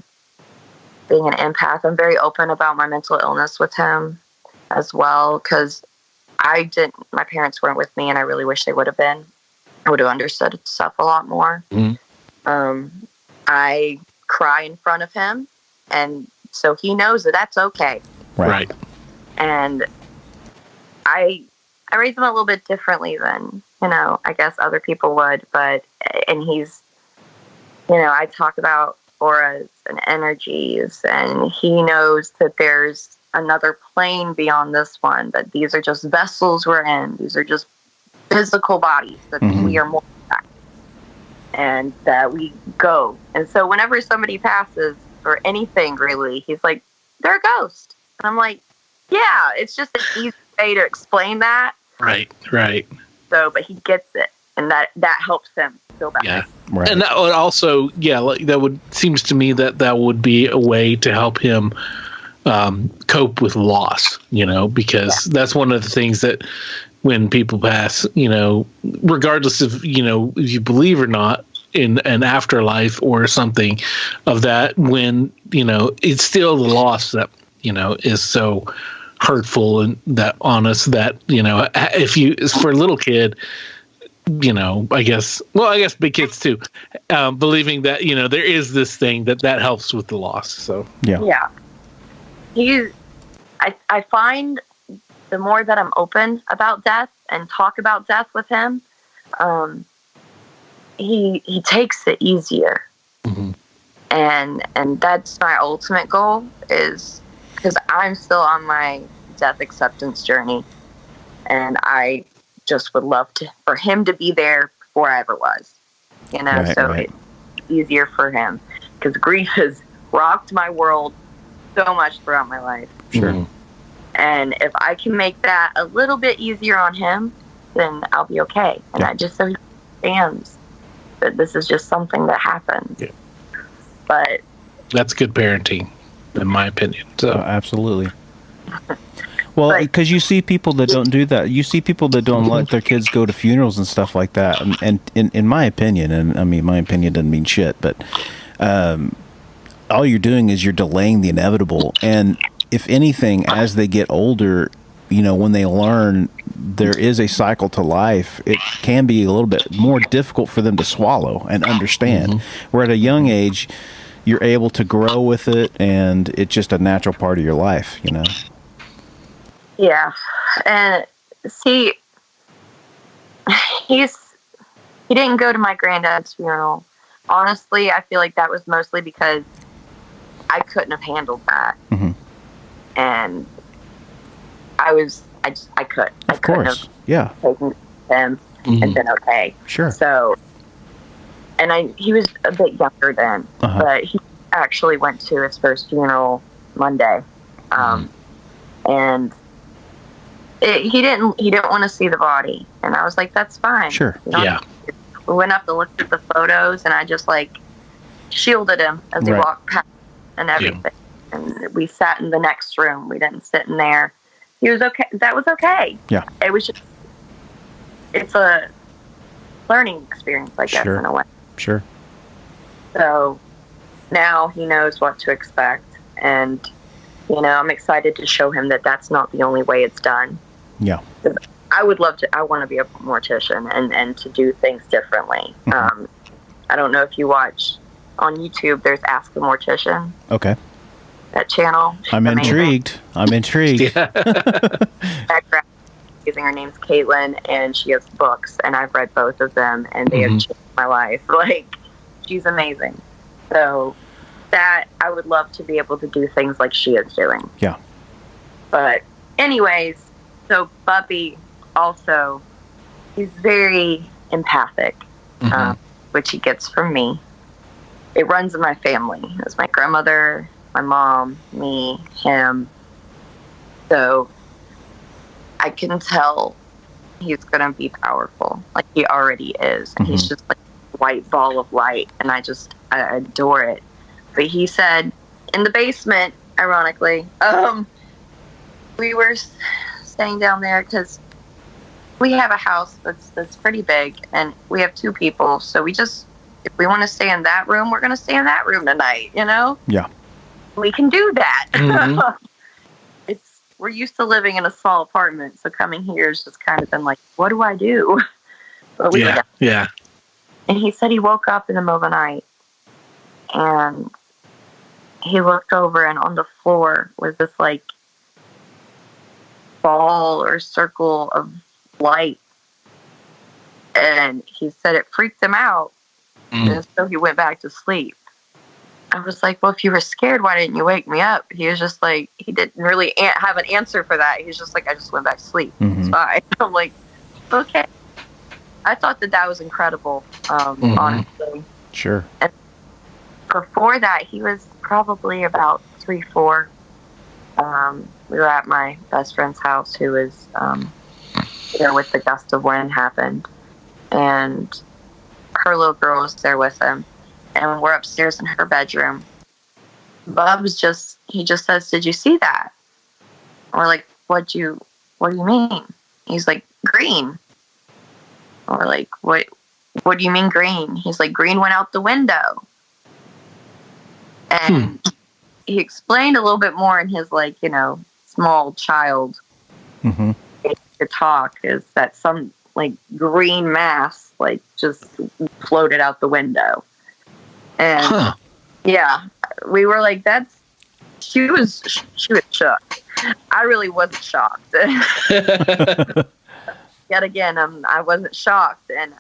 being an empath. I'm very open about my mental illness with him as well, because my parents weren't with me, and I really wish they would have been. I would have understood stuff a lot more. Mm-hmm. I cry in front of him, and so he knows that that's okay. Right. And I raise him a little bit differently than, you know, I guess other people would, and he's, you know, I talk about auras and energies, and he knows that there's another plane beyond this one, that these are just vessels we're in. These are just physical bodies, that we are more and that we go. And so whenever somebody passes or anything, really, he's like, they're a ghost. And I'm like, yeah, it's just an easy way to explain that. Right. So, but he gets it, and that helps him feel better. Yeah. Right. And that would also, seems to me that would be a way to help him cope with loss, you know, because that's one of the things that when people pass, you know, regardless of, you know, if you believe or not in an afterlife or something of that, when, you know, it's still the loss that, you know, is so hurtful and that on us that, you know, for a little kid, you know, I guess big kids too, believing that, you know, there is this thing that helps with the loss. So, yeah. I find the more that I'm open about death and talk about death with him, he takes it easier. Mm-hmm. And that's my ultimate goal, is because I'm still on my death acceptance journey, and I just would love for him to be there before I ever was, you know. It's easier for him, because grief has rocked my world so much throughout my life. Sure. Mm-hmm. And if I can make that a little bit easier on him, then I'll be okay. And I just so he understands that this is just something that happens. Yeah. But that's good parenting, in my opinion. So absolutely. Well, because you see people that don't do that. You see people that don't let their kids go to funerals and stuff like that. And in my opinion, and I mean, my opinion doesn't mean shit, but all you're doing is you're delaying the inevitable. And if anything, as they get older, you know, when they learn there is a cycle to life, it can be a little bit more difficult for them to swallow and understand. Mm-hmm. Where at a young age, you're able to grow with it, and it's just a natural part of your life, you know? Yeah. And see, he didn't go to my granddad's funeral. Honestly, I feel like that was mostly because I couldn't have handled that. Mm-hmm. And I couldn't. Of course. Yeah. Taken him and been okay. Sure. So, and he was a bit younger then, but he actually went to his first funeral Monday. And he didn't want to see the body. And I was like, that's fine. Sure. Yeah. We went up to look at the photos, and I just shielded him as he walked past and everything. Yeah. And we sat in the next room. We didn't sit in there. He was okay. That was okay. Yeah. It was just, it's a learning experience, I guess, in a way. Sure. So now he knows what to expect. And, you know, I'm excited to show him that that's not the only way it's done. Yeah. I want to be a mortician and to do things differently. Mm-hmm. I don't know if you watch on YouTube, there's Ask a Mortician. Okay. That channel. I'm intrigued. Yeah. Her name's Caitlin, and she has books, and I've read both of them, and they have changed my life. She's amazing. So that I would love to be able to do things like she is doing. Yeah. But anyways, so Bubby also, he's very empathic. which he gets from me. It runs in my family. It's my grandmother, my mom, me, him. So I can tell he's going to be powerful. Like he already is. And he's just like a white ball of light. And I adore it. But he said in the basement, ironically, we were staying down there because we have a house that's pretty big and we have 2 people. So if we want to stay in that room, we're going to stay in that room tonight, you know? Yeah. We can do that. Mm-hmm. We're used to living in a small apartment. So coming here has just kind of been like, what do I do? But Yeah. And he said he woke up in the middle of the night and he looked over and on the floor was this like ball or circle of light. And he said it freaked him out. And so he went back to sleep. I was like, well, if you were scared, why didn't you wake me up? He was just like, he didn't really have an answer for that. He was just like, I just went back to sleep. It's fine. I'm like, okay. I thought that was incredible, honestly. Sure. And before that, he was probably about 3, 4. We were at my best friend's house who was there with the gust of wind happened. And her little girl was there with him. And we're upstairs in her bedroom. Bubs he just says, did you see that? And we're like, what do you mean? He's like, green. And we're like, what do you mean green? He's like, green went out the window. And he explained a little bit more in his like, small child talk is that some like green mass like just floated out the window. And yeah, we were like, she was shocked. I really wasn't shocked. Yet again, I wasn't shocked. And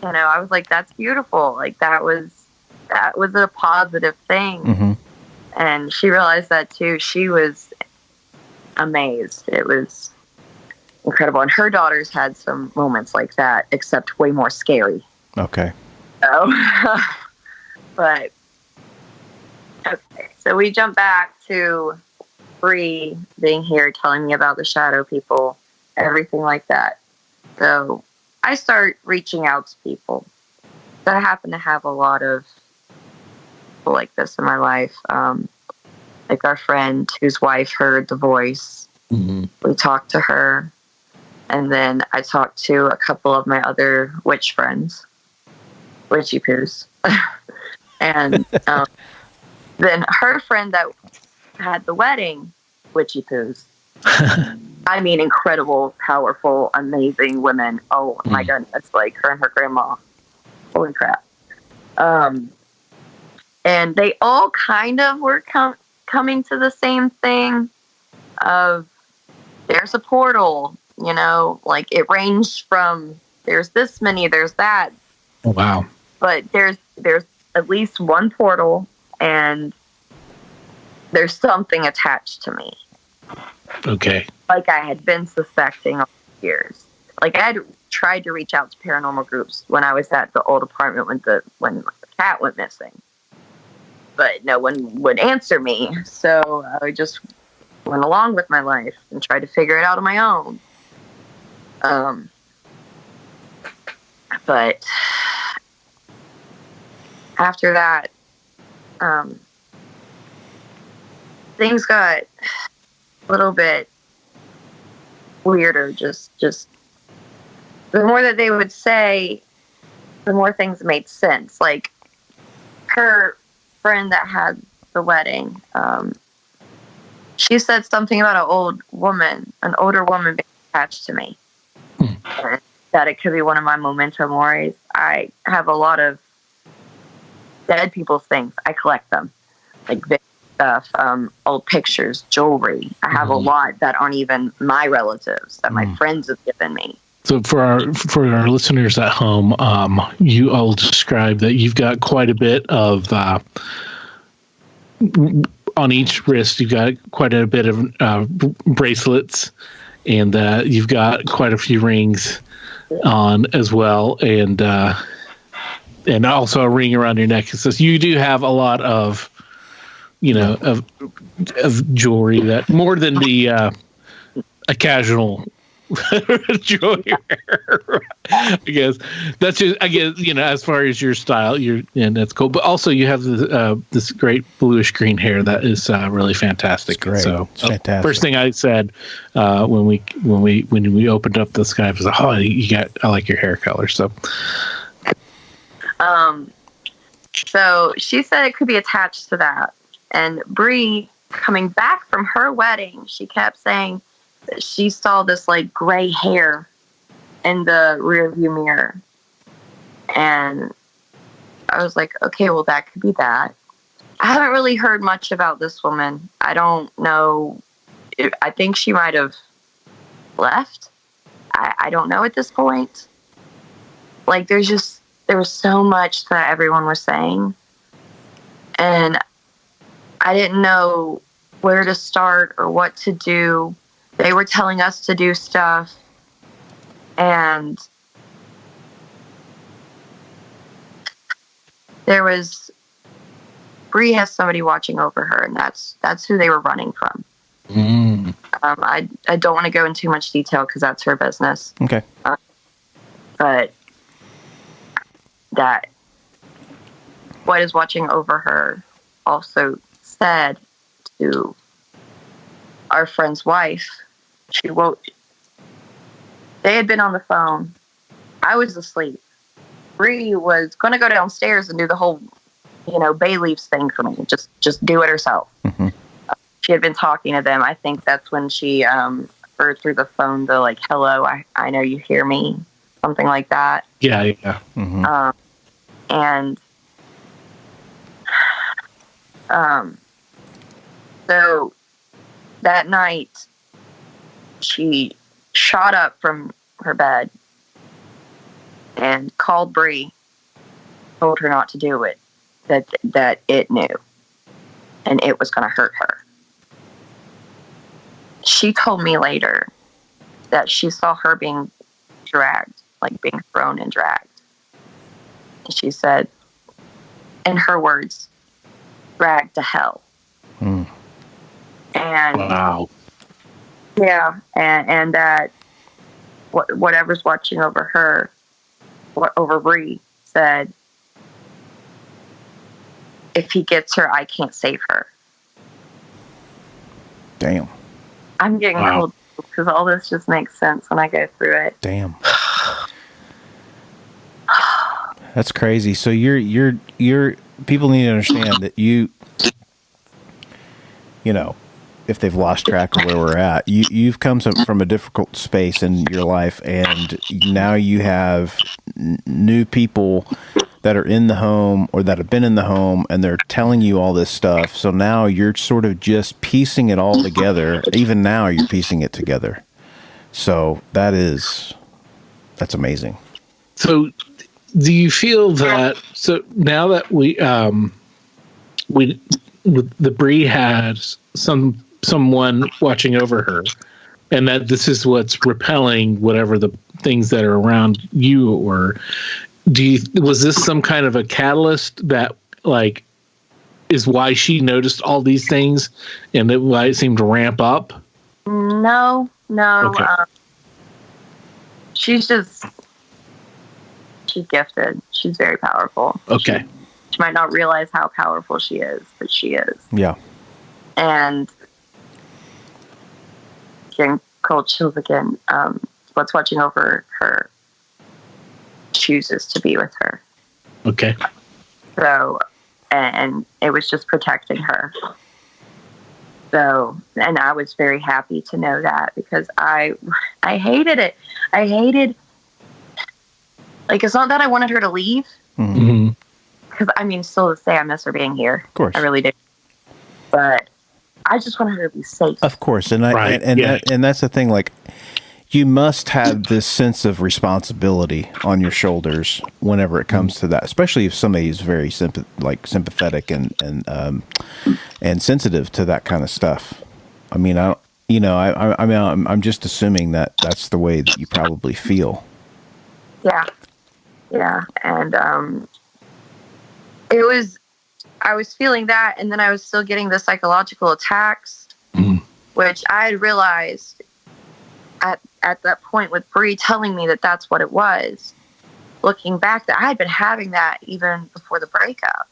I was like, that's beautiful. Like that was a positive thing. And she realized that too. She was amazed. It was incredible. And her daughters had some moments like that, except way more scary. Okay. So, but okay. So we jump back to Bree being here, telling me about the shadow people, everything like that. So I start reaching out to people. So I happen to have a lot of people like this in my life. Like our friend whose wife heard the voice. We talked to her. And then I talked to a couple of my other witch friends. Witchy poos. And then her friend that had the wedding, witchy poos. I mean, incredible, powerful, amazing women. Oh my goodness, like her and her grandma. Holy crap. And they all kind of were coming to the same thing of there's a portal, like it ranged from there's this many, there's that. Oh, wow. But there's at least one portal and there's something attached to me. Okay. Like I had been suspecting all these years. Like I had tried to reach out to paranormal groups when I was at the old apartment when the cat went missing. But no one would answer me. So I just went along with my life and tried to figure it out on my own. But after that, things got a little bit weirder. Just the more that they would say, the more things made sense. Like her friend that had the wedding, she said something about an older woman being attached to me. That it could be one of my memento moris. I have a lot of dead people's things. I collect them, like vintage stuff, old pictures, jewelry. I have a lot that aren't even my relatives that my friends have given me. So for our listeners at home, you all described that you've got quite a bit of on each wrist. You've got quite a bit of bracelets, and you've got quite a few rings on as well. And and also a ring around your neck. So you do have a lot of, of jewelry that more than the a casual jewelry. I guess that's just, as far as your style, and that's cool. But also you have this great bluish green hair that is really fantastic. It's great. So it's fantastic. First thing I said when we opened up the Skype was, I like your hair color. So. So she said it could be attached to that. And Bree, coming back from her wedding, she kept saying that she saw this like gray hair in the rearview mirror. And I was like, okay, well, that could be that. I haven't really heard much about this woman. I don't know. I think she might have left. I don't know at this point. Like, there was so much that everyone was saying. And I didn't know where to start or what to do. They were telling us to do stuff. And Bree has somebody watching over her, and that's who they were running from. Mm. I don't want to go into too much detail because that's her business. Okay. But that what is watching over her also said to our friend's wife, they had been on the phone. I was asleep. Bree was going to go downstairs and do the whole, bay leaves thing for me. Just do it herself. Mm-hmm. She had been talking to them. I think that's when she heard through the phone the like, hello, I know you hear me. Something like that. Yeah. Mm-hmm. So that night she shot up from her bed and called Bree, told her not to do it, that it knew and it was going to hurt her. She told me later that she saw her being dragged, like being thrown and dragged. And she said, in her words, dragged to hell. Mm. And wow. Yeah, and that whatever's watching over her, over Bree, said, if he gets her, I can't save her. Damn. I'm getting cold because all this just makes sense when I go through it. Damn. That's crazy. So you're people need to understand that if they've lost track of where we're at, you've come from a difficult space in your life, and now you have new people that are in the home or that have been in the home, and they're telling you all this stuff. So now you're sort of just piecing it all together. Even now you're piecing it together. So that's amazing. So do you feel that, so now that the Bree has someone watching over her, and that this is what's repelling whatever the things that are around you, or was this some kind of a catalyst that like is why she noticed all these things and that why it seemed to ramp up? No. Okay. She's gifted. She's very powerful. Okay. She might not realize how powerful she is, but she is. Yeah. And getting cold chills again. What's watching over her chooses to be with her. Okay. So, and it was just protecting her. So, and I was very happy to know that because I hated it. I hated, like, it's not that I wanted her to leave. Mm-hmm. Because, still to say I miss her being here. Of course. I really do. But I just wanted her to be safe. Of course. And Yeah. that's the thing, like, you must have this sense of responsibility on your shoulders whenever it comes to that, especially if somebody is very sympathetic and sensitive to that kind of stuff. I'm just assuming that that's the way that you probably feel. Yeah. And I was feeling that, and then I was still getting the psychological attacks, which I had realized at that point with Bree telling me that that's what it was. Looking back, that I had been having that even before the breakup.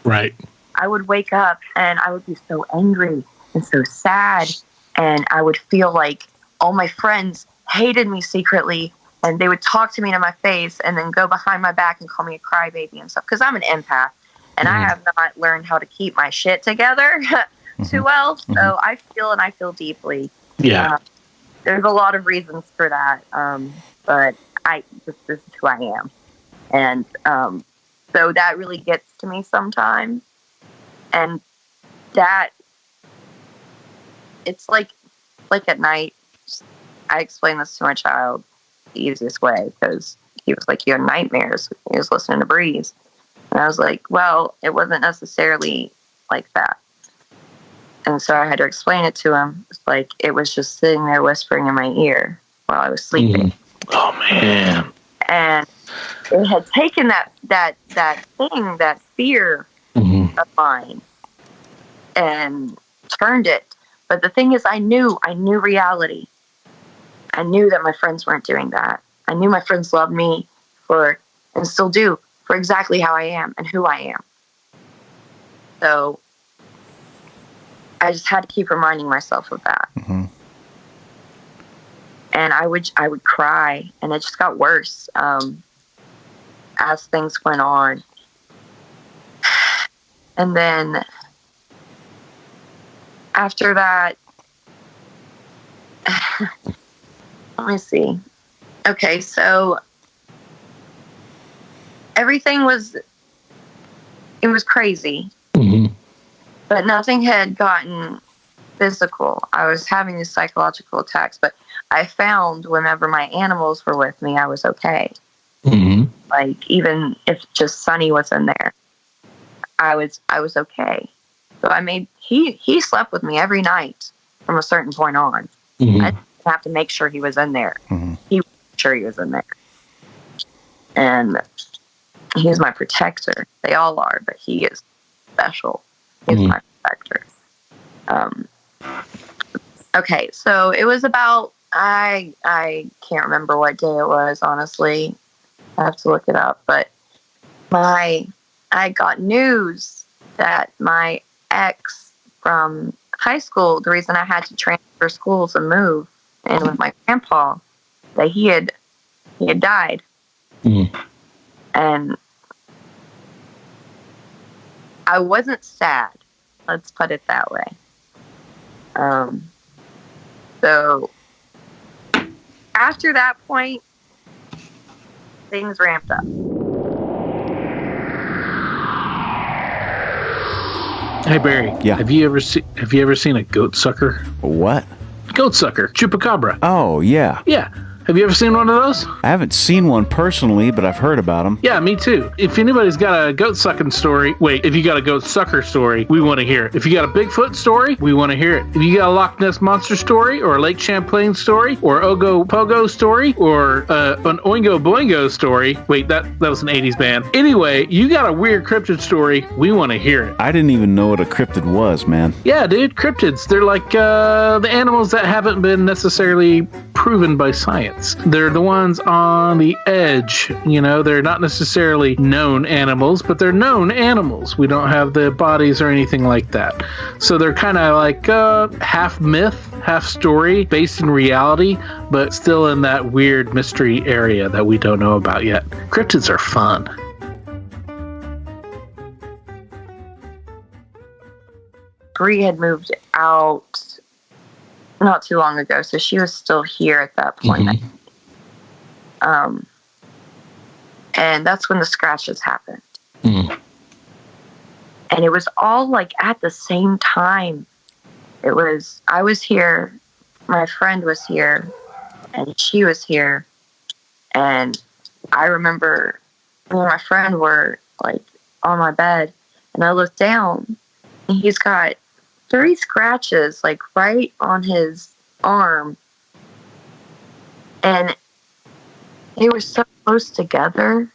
Right. I would wake up and I would be so angry and so sad, and I would feel like all my friends hated me secretly, and they would talk to me to my face and then go behind my back and call me a crybaby and stuff, because I'm an empath and I have not learned how to keep my shit together too well. So I feel deeply. Yeah. There's a lot of reasons for that, but this is who I am. And so that really gets to me sometimes. And that, it's like at night, I explain this to my child the easiest way, because he was like, you have nightmares. He was listening to Breeze. And I was like, well, it wasn't necessarily like that. And so I had to explain it to him. It's like, it was just sitting there whispering in my ear while I was sleeping. Oh, man. And it had taken that thing, that fear of mine, and turned it. But the thing is, I knew reality. I knew that my friends weren't doing that. I knew my friends loved me and still do, for exactly how I am and who I am. So I just had to keep reminding myself of that. And I would cry, and it just got worse as things went on. And then after that, let me see. Okay, so everything was crazy, but nothing had gotten physical. I was having these psychological attacks, but I found whenever my animals were with me, I was okay. Like, even if just Sunny was in there, I was okay. So he slept with me every night from a certain point on. I didn't have to make sure he was in there. He was sure he was in there. And he's my protector. They all are, but he is special. He's my protector. Okay, so it was about, I can't remember what day it was, honestly. I have to look it up. But I got news that my ex from high school, the reason I had to transfer schools and move in with my grandpa, that he had died. And I wasn't sad. Let's put it that way. So after that point, things ramped up. Hey Barry. Yeah. Have you ever seen a goat sucker? What? Goat sucker, chupacabra. Oh, yeah. Yeah. Have you ever seen one of those? I haven't seen one personally, but I've heard about them. Yeah, me too. If anybody's got a goat sucking story, if you got a goat sucker story, we want to hear it. If you got a Bigfoot story, we want to hear it. If you got a Loch Ness Monster story, or a Lake Champlain story, or Ogo Pogo story, or an Oingo Boingo story, that was an 80s band. Anyway, you got a weird cryptid story, we want to hear it. I didn't even know what a cryptid was, man. Yeah, dude, cryptids. They're like the animals that haven't been necessarily proven by science. They're the ones on the edge. They're not necessarily known animals, but they're known animals. We don't have the bodies or anything like that. So they're kind of like half myth, half story, based in reality, but still in that weird mystery area that we don't know about yet. Cryptids are fun. Bree had moved out not too long ago, so she was still here at that point. And that's when the scratches happened. And it was all like at the same time. I was here, my friend was here, and she was here. And I remember me and my friend were like on my bed, and I looked down, and he's got 3 scratches like right on his arm, and they were so close together,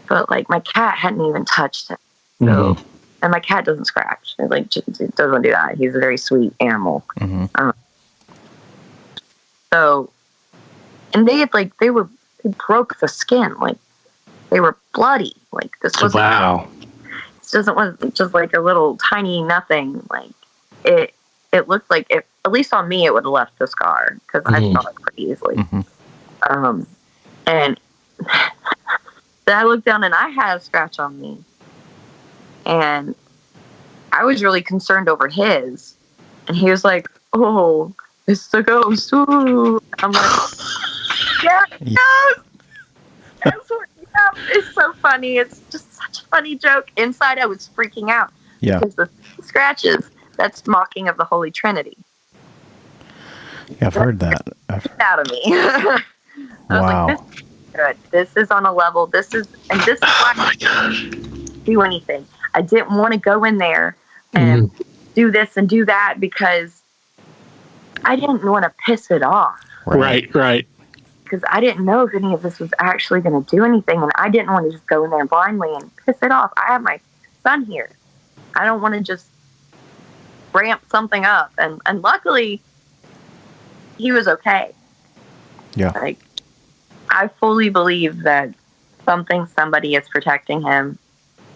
but like my cat hadn't even touched it. So, and my cat doesn't scratch. It like just doesn't do that. He's a very sweet animal. So, and they had like they broke the skin. Like they were bloody. Like this was wow. This wasn't just like a little tiny nothing. Like it looked like it. At least on me, it would have left the scar because I saw it pretty easily. And then I looked down and I had a scratch on me. And I was really concerned over his. And he was like, "Oh, it's the ghost." Ooh. I'm like, "Yeah, yes. It's so funny. It's just such a funny joke." Inside, I was freaking out. Yeah. Because the scratches, that's mocking of the Holy Trinity. Yeah, I've heard that. Out of me. I was Wow. like, this is good. This is on a level. This is why I didn't do anything. I didn't want to go in there and do this and do that because I didn't want to piss it off. Right. Because I didn't know if any of this was actually going to do anything, and I didn't want to just go in there blindly and piss it off. I have my son here. I don't want to just ramp something up. And luckily, he was okay. Yeah. Like, I fully believe that somebody is protecting him.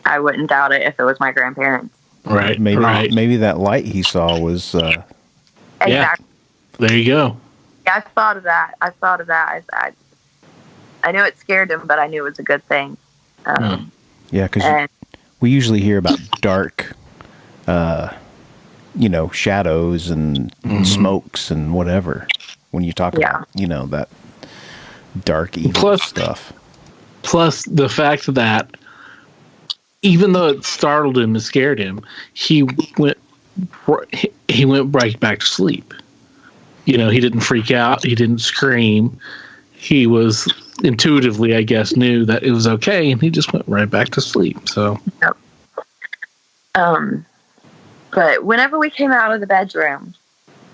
I wouldn't doubt it if it was my grandparents. Right. Maybe that light he saw was. Exactly. Yeah. There you go. Yeah, I thought of that. I knew it scared him, but I knew it was a good thing. Yeah, because we usually hear about dark, shadows and smokes and whatever when you talk about, that dark evil stuff. Plus the fact that even though it startled him and scared him, he went right back to sleep. He didn't freak out. He didn't scream. He was intuitively, I guess, knew that it was okay, and he just went right back to sleep. So, yep. But whenever we came out of the bedroom,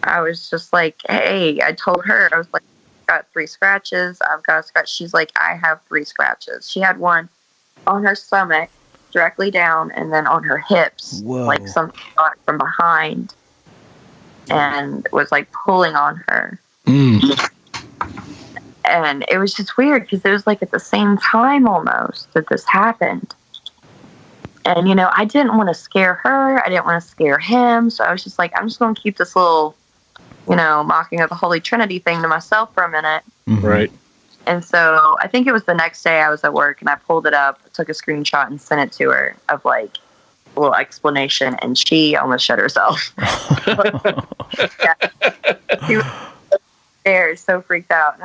I was just like, "Hey," I told her, I was like, "I've got 3 scratches. I've got a scratch." She's like, "I have 3 scratches." She had one on her stomach, directly down, and then on her hips, like something got from behind, and was like pulling on her. And it was just weird because it was like at the same time almost that this happened. And, I didn't want to scare her. I didn't want to scare him. So I was just like, I'm just going to keep this little, mocking of the Holy Trinity thing to myself for a minute. Right. And so I think it was the next day I was at work and I pulled it up, took a screenshot and sent it to her of like a little explanation. And she almost shut herself. She was scared, so freaked out. And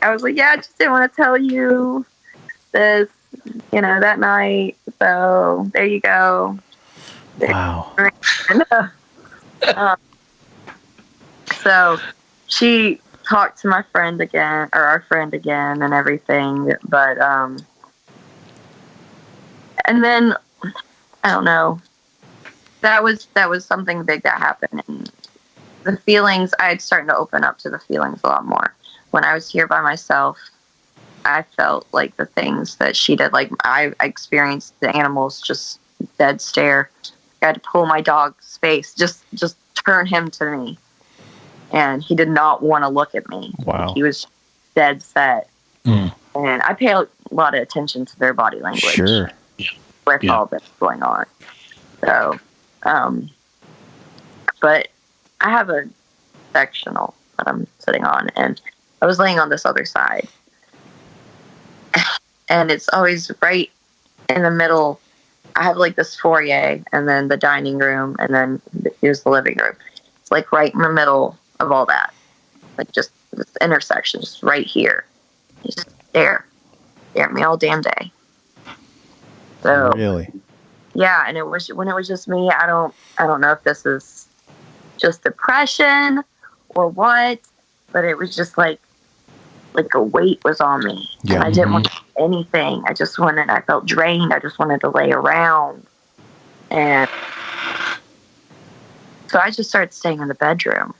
I was like, yeah, I just didn't want to tell you this, that night. So there you go. Wow. So she talked to my friend again, or our friend again, and everything. But and then I don't know. That was something big that happened, and the feelings. I had started to open up to the feelings a lot more when I was here by myself. I felt like the things that she did. Like I experienced the animals just dead stare. I had to pull my dog's face, just turn him to me, and he did not want to look at me. Wow. He was dead set. And I pay a lot of attention to their body language. Sure. With all this going on. So, but I have a sectional that I'm sitting on, and I was laying on this other side. And it's always right in the middle. I have like this foyer, and then the dining room, and then here's the living room. It's like right in the middle of all that. Like just this intersection, just right here. You just stare at me all damn day. So really, yeah. And when it was just me, I don't know if this is just depression or what, but it was just like a weight was on me. Yeah. And I didn't want to do anything. I felt drained. I just wanted to lay around. And so I just started staying in the bedroom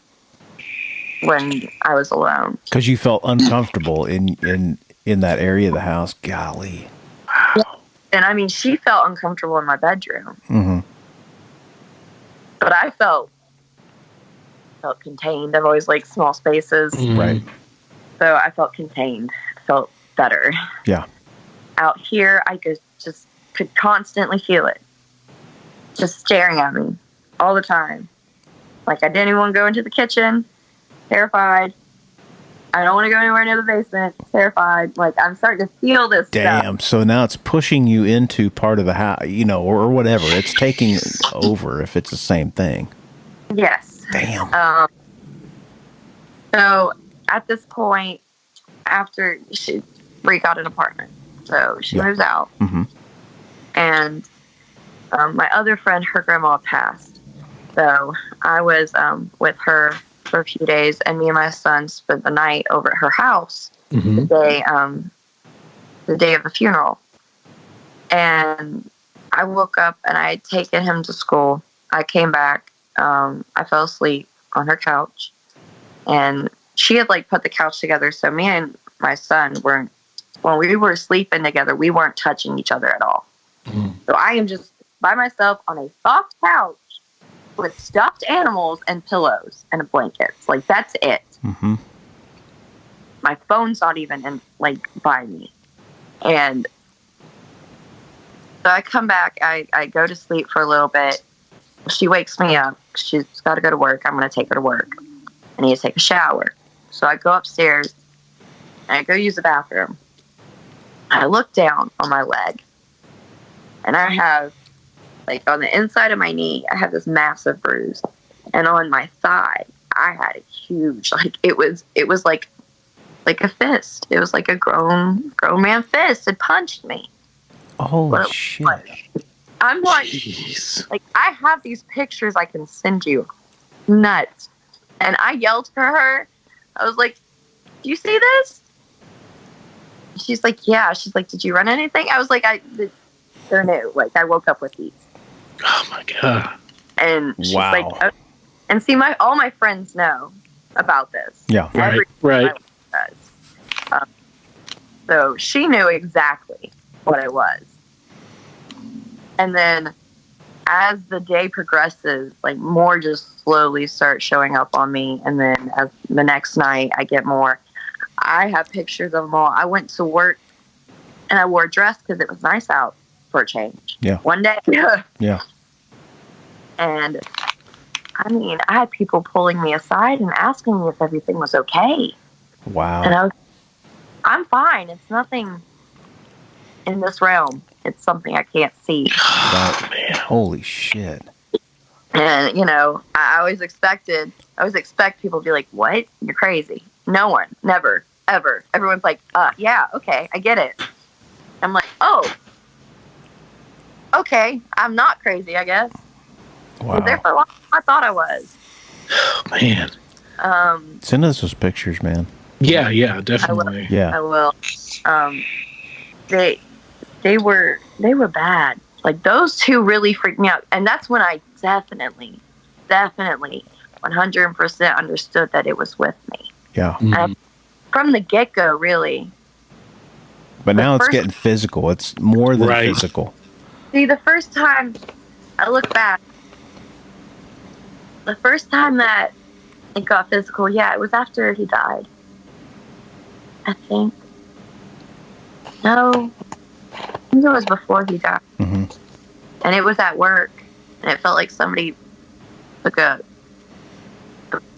when I was alone. Because you felt uncomfortable in that area of the house. Golly. And I mean, she felt uncomfortable in my bedroom, Mm-hmm. but I felt contained. I've always liked small spaces, Right. so I felt contained. I felt better. Yeah. Out here, I could constantly feel it, just staring at me all the time. Like I didn't even want to go into the kitchen, terrified. I don't want to go anywhere near the basement, terrified. Like I'm starting to feel this Damn. stuff. So now it's pushing you into part of the house, or whatever. It's taking over if it's the same thing. Yes. Damn. So at this point, after Bree got an apartment, so she moves out, Mm-hmm. and my other friend, her grandma passed, so I was with her for a few days, and me and my son spent the night over at her house the day of the funeral. And I woke up and I had taken him to school. I came back. I fell asleep on her couch, and she had put the couch together. So me and my son when we were sleeping together, we weren't touching each other at all. So I am just by myself on a soft couch with stuffed animals and pillows and blankets. That's it. Mm-hmm. My phone's not even by me. And so I come back, I go to sleep for a little bit. She wakes me up. She's got to go to work. I'm going to take her to work. I need to take a shower. So I go upstairs and I go use the bathroom. I look down on my leg, and I have, on the inside of my knee, I have this massive bruise. And on my thigh, I had a huge, it was like a fist. It was like a grown man fist had punched me. Holy shit. I'm Jeez. I have these pictures I can send you. Nuts. And I yelled for her. I was like, do you see this? She's like, yeah. She's like, did you run anything? I was like, they're new. I woke up with these. Oh my God. And she's like, oh. And see, all my friends know about this. Yeah. Right. Does. So she knew exactly what it was. And then as the day progresses, more just slowly start showing up on me. And then as the next night I get more. I have pictures of them all. I went to work and I wore a dress because it was nice out for a change. Yeah. One day. Yeah. And I mean, I had people pulling me aside and asking me if everything was okay. Wow. And I'm fine. It's nothing in this realm. It's something I can't see. Oh, man. Holy shit. And, I always expect people to be like, what? You're crazy. No one. Never. Ever. Everyone's like, yeah, okay, I get it. I'm like, oh, okay, I'm not crazy, I guess. Wow. I was there for a long time. I thought I was. Oh, man. Send us those pictures, man. Yeah, definitely. Yeah. I will. They were bad. Those two really freaked me out. And that's when I definitely 100% understood that it was with me. Yeah. Mm-hmm. From the get-go, really. But now it's getting physical. It's more than physical. See, the first time I look back, the first time that it got physical, it was after he died. I think. No. I think it was before he died. Mm-hmm. And it was at work. And it felt like somebody took a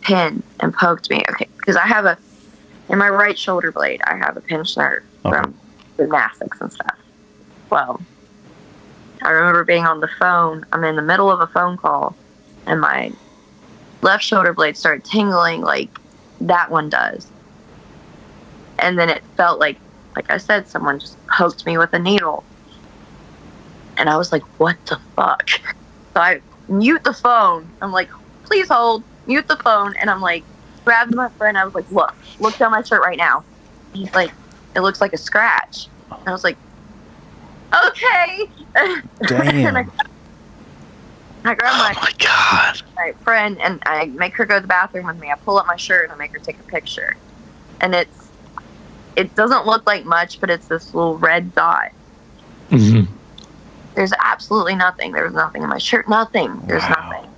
pin and poked me. Okay, because I have in my right shoulder blade, I have a pinched nerve from gymnastics and stuff. Well, I remember being on the phone. I'm in the middle of a phone call, and my left shoulder blade started tingling like that one does. And then it felt like I said, someone just poked me with a needle. And I was like, what the fuck? So I mute the phone. I'm like, please hold, mute the phone. And I'm like, grabbed my friend. I was like, look down my shirt right now. He's like, it looks like a scratch. And I was like, okay. Damn. And I grab my friend and I make her go to the bathroom with me. I pull up my shirt and I make her take a picture. And it doesn't look like much, but it's this little red dot. Mm-hmm. There's absolutely nothing. There was nothing in my shirt. Nothing. There's nothing.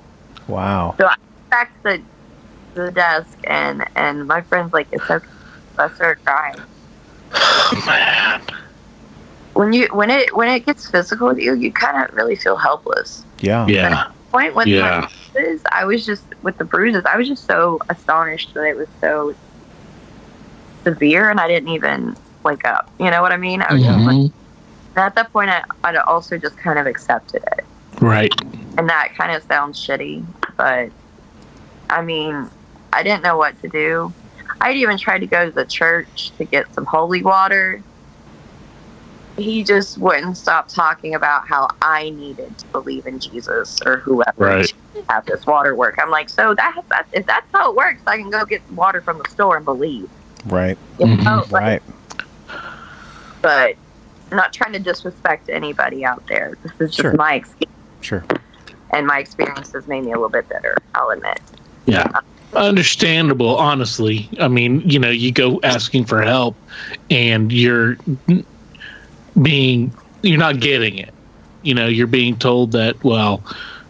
Wow. So I went back to the desk, and my friend's like, it's okay. I started crying. Oh, man. When it gets physical with you, you kind of really feel helpless. Yeah. Yeah. Point with my bruises, I was just so astonished that it was so severe, and I didn't even wake up. You know what I mean? I was just like, at that point, I'd also just kind of accepted it. Right. And that kind of sounds shitty, but I mean, I didn't know what to do. I'd even tried to go to the church to get some holy water. He just wouldn't stop talking about how I needed to believe in Jesus or whoever to have this water work. I'm like, so if that's how it works, I can go get water from the store and believe. Right. You know? Right. But I'm not trying to disrespect anybody out there. This is just my experience. Sure. And my experiences made me a little bit bitter, I'll admit. Yeah. Understandable, honestly. I mean, you go asking for help and you're not getting it. You're being told that, well,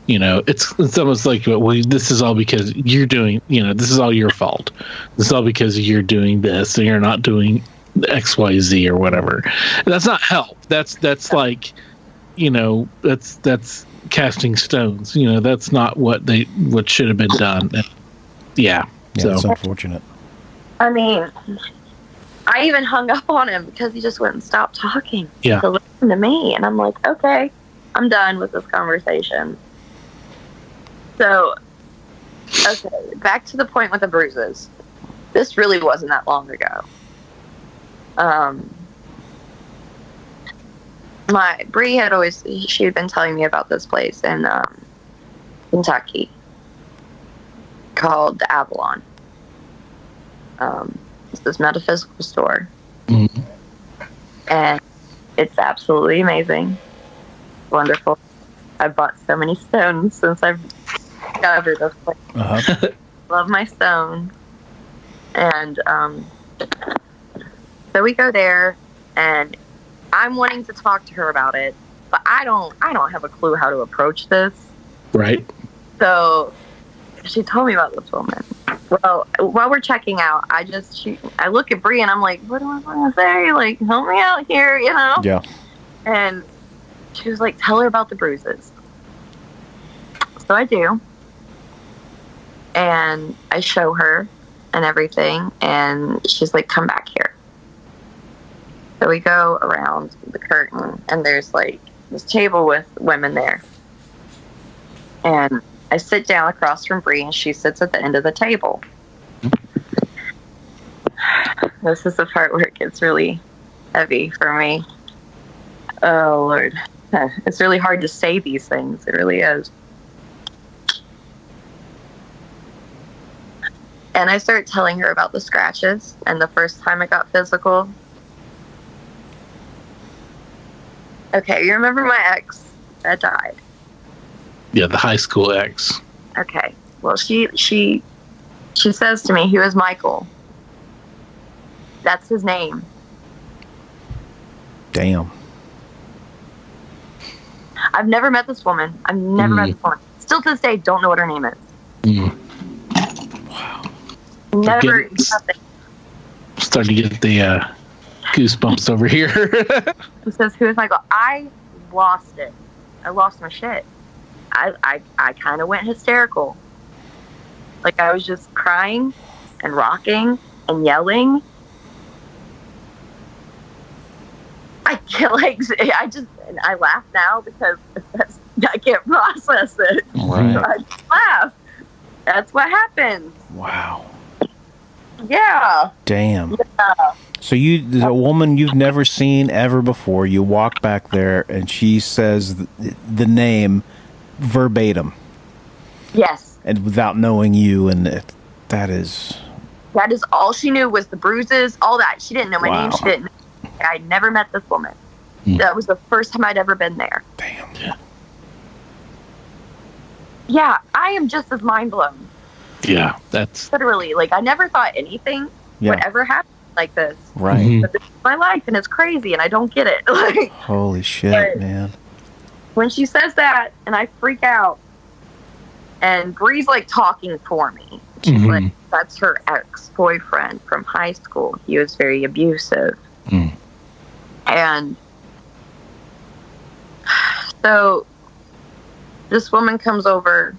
it's almost like, well, this is all because you're doing, this is all your fault. This is all because you're doing this and you're not doing XYZ or whatever. And that's not help. That's like, that's casting stones. That's not what should have been done. Yeah. So it's unfortunate. I mean, I even hung up on him because he just wouldn't stop talking to listen to me. And I'm like, okay, I'm done with this conversation. So, okay, back to the point with the bruises. This really wasn't that long ago. Bree she had been telling me about this place in Kentucky called the Avalon. It's this metaphysical store. Mm-hmm. And it's absolutely amazing. Wonderful. I've bought so many stones since I've discovered this place. Uh-huh. Love my stones. And so we go there, and I'm wanting to talk to her about it, but I don't have a clue how to approach this. Right. So she told me about this woman. Well, while we're checking out, I look at Bree and I'm like, what do I want to say? Like, help me out here, Yeah. And she was like, tell her about the bruises. So I do. And I show her and everything, and she's like, come back here. So we go around the curtain, and there's like this table with women there. And I sit down across from Bree, and she sits at the end of the table. This is the part where it gets really heavy for me. Oh, Lord. It's really hard to say these things. It really is. And I started telling her about the scratches and the first time I got physical. Okay, you remember my ex that died? Yeah, the high school ex. Okay. Well, she says to me, he was Michael. That's his name. Damn. I've never met this woman. I've never met this woman. Still to this day, don't know what her name is. Wow. Never. Starting to get the goosebumps over here. He says, who is Michael? I lost it. I lost my shit. I kind of went hysterical. Like, I was just crying and rocking and yelling. I laugh now because I can't process it. Right. So I just laugh. That's what happens. Wow. Yeah. Damn. Yeah. So the woman you've never seen ever before, you walk back there and she says the name verbatim. Yes. And without knowing you, and that is all she knew was the bruises, all that. She didn't know my name. She didn't know. I'd never met this woman. That was the first time I'd ever been there. Damn. Yeah, I am just as mind blown. Yeah, that's literally, like, I never thought anything would ever happen like this. Right. But this is my life, and it's crazy, and I don't get it. Like, holy shit, man. when she says that, and I freak out, and Bree's like talking for me. She's like, that's her ex-boyfriend from high school. He was very abusive. And so this woman comes over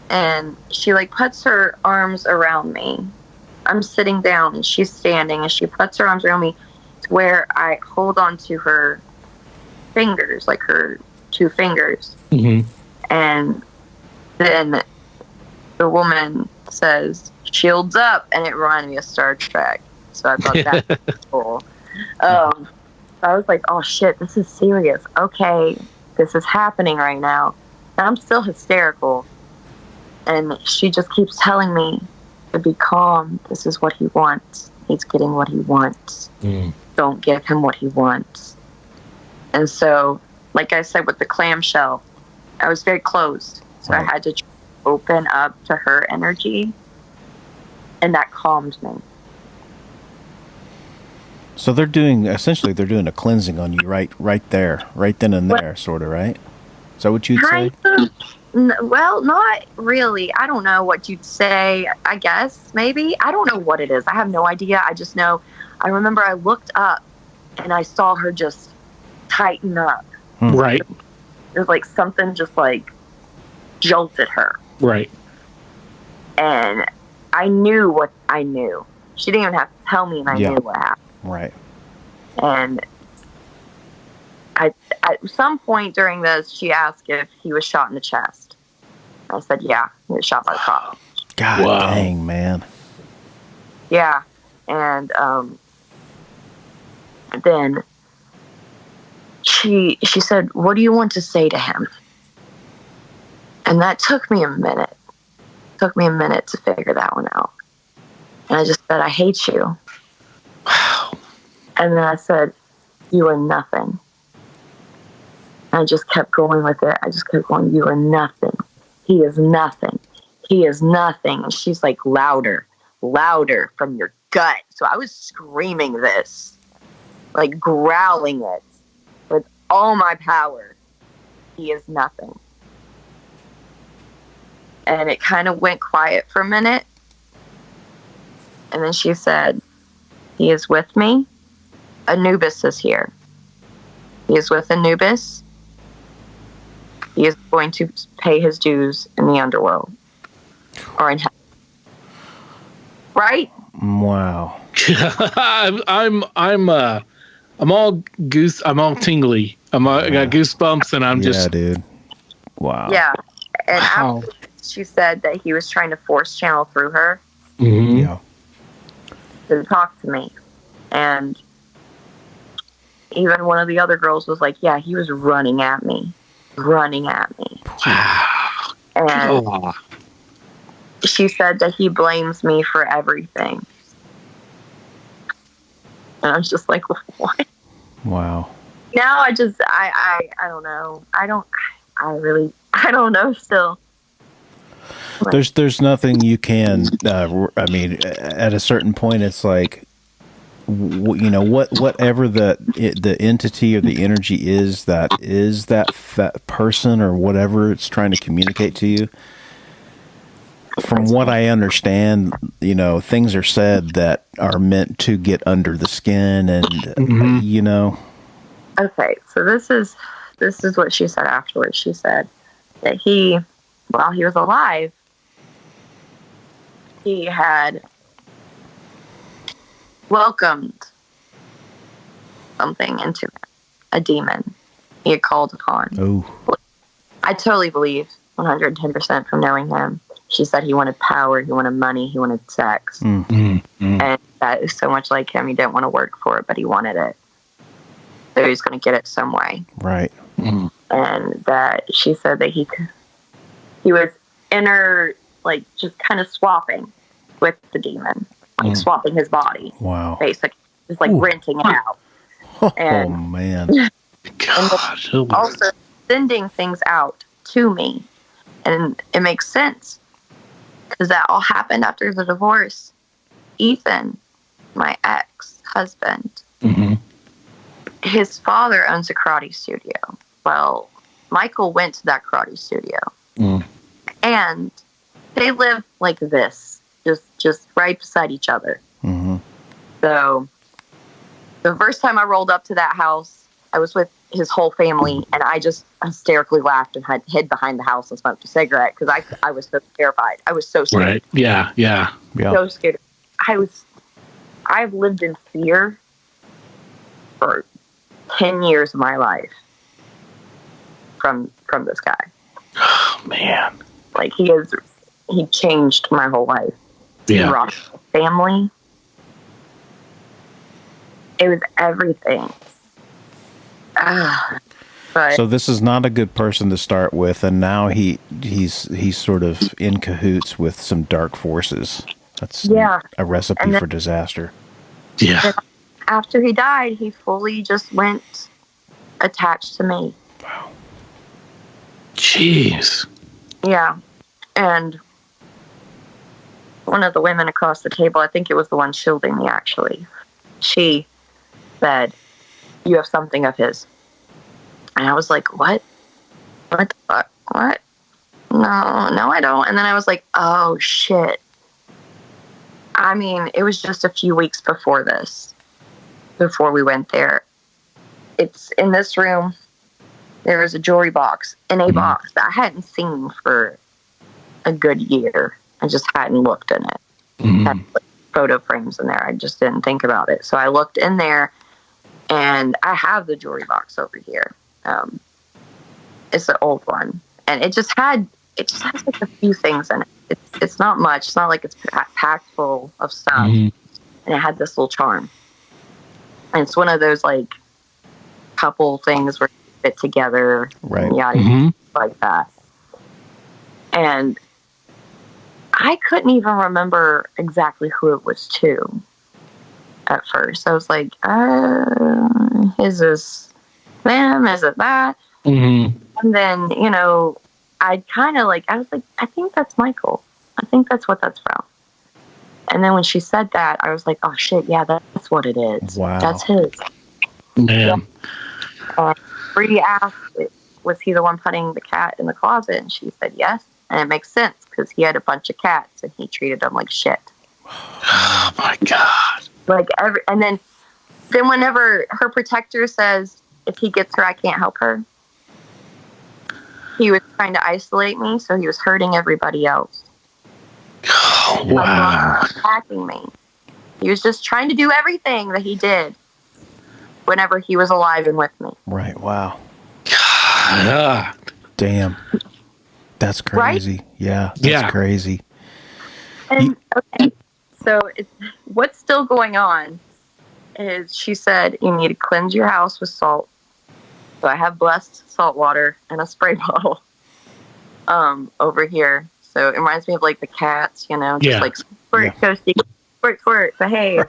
and she like puts her arms around me. I'm sitting down and she's standing, and she puts her arms around me to where I hold on to her fingers, like her 2 fingers. And then the woman says, "Shields up," and it reminded me of Star Trek. So I thought that was cool. I was like, oh shit, this is serious. Okay, this is happening right now. And I'm still hysterical. And she just keeps telling me to be calm. This is what he wants. He's getting what he wants. Don't give him what he wants. And so, like I said, with the clamshell, I was very closed. So I had to open up to her energy. And that calmed me. So they're doing a cleansing on you right there, right then and there, sort of, right? Is that what you'd say? Well, not really. I don't know what you'd say. I guess maybe. I don't know what it is. I have no idea. I just know. I remember I looked up and I saw her just tighten up. Right. It was like something just like jolted her. Right. And I knew what I knew. She didn't even have to tell me, and I knew what happened. Right. And at some point during this, she asked if he was shot in the chest. I said, yeah, he was shot by the cop. God dang, man. Yeah. And then she said, what do you want to say to him? And that took me a minute. It took me a minute to figure that one out. And I just said, I hate you. Wow. And then I said, you are nothing. And I just kept going with it. I just kept going, you are nothing. He is nothing. He is nothing. And she's like, louder, louder from your gut. So I was screaming this, like growling it with all my power. He is nothing. And it kind of went quiet for a minute. And then she said, he is with me. Anubis is here. He is with Anubis. He is going to pay his dues in the underworld or in heaven. Right? Wow. I'm all tingly. I got goosebumps, and I'm just. Yeah, dude. Wow. Yeah. And after she said that he was trying to force channel through her. Yeah. To talk to me. And even one of the other girls was like, yeah, he was running at me. Wow. And she said that he blames me for everything. And I was just like, what? Wow. Now I don't know. I don't know still. There's nothing you can, I mean, at a certain point, it's like, whatever the entity or the energy is that person or whatever it's trying to communicate to you. From what I understand, things are said that are meant to get under the skin, and Okay, so this is what she said afterwards. She said that while he was alive, he had welcomed something into him, a demon he had called upon. Oh, I totally believe 110% from knowing him. She said he wanted power, he wanted money, he wanted sex. And that is so much like him. He didn't want to work for it, but he wanted it. So he's going to get it some way. Right. And that she said that he was inner, like, just kind of swapping with the demon. Like, swapping his body. Wow. Basically. Just, like, renting it out. Oh, man. God. And also sending things out to me. And it makes sense. Because that all happened after the divorce. Ethan, my ex-husband, his father owns a karate studio. Well, Michael went to that karate studio. Mm. And they live like this, just right beside each other. Mm-hmm. So the first time I rolled up to that house, I was with his whole family, and I just hysterically laughed and hid behind the house and smoked a cigarette because I was so terrified. I was so scared. Right. Yeah. So scared. I've lived in fear for 10 years of my life from this guy. Oh, man. Like, he changed my whole life. Yeah. He rocked my family. It was everything. But So this is not a good person to start with, and now he's sort of in cahoots with some dark forces. That's a recipe for disaster. Yeah. After he died, he fully just went attached to me. Wow. Jeez. Yeah. And one of the women across the table, I think it was the one shielding me actually, she said, "You have something of his." And I was like, "What? What the fuck? What? No, I don't." And then I was like, "Oh, shit." I mean, it was just a few weeks before this, before we went there. It's in this room. There was a jewelry box in a box that I hadn't seen for a good year. I just hadn't looked in it. Had photo frames in there. I just didn't think about it. So I looked in there, and I have the jewelry box over here. It's an old one, and it just has like a few things in it. It's not much. It's not like it's packed full of stuff. And it had this little charm. And it's one of those like couple things where you fit together, right? And yada, like that. And I couldn't even remember exactly who it was to at first. I was like, is this them? Is it that? And then, I was like, I think that's Michael. I think that's what that's from. And then when she said that, I was like, oh shit, yeah, that's what it is. Wow. That's his. Man. Bree asked, was he the one putting the cat in the closet? And she said yes. And it makes sense because he had a bunch of cats and he treated them like shit. Oh my God. And then whenever her protector says, if he gets her, I can't help her. He was trying to isolate me, so he was hurting everybody else. Oh, wow. Attacking me. He was just trying to do everything that he did whenever he was alive and with me. Right. Wow. God. Damn. That's crazy. Right? Yeah. That's crazy. And so what's still going on is she said you need to cleanse your house with salt. So I have blessed salt water and a spray bottle over here. So it reminds me of like the cats, just like squirt, Toasty, squirt, behave.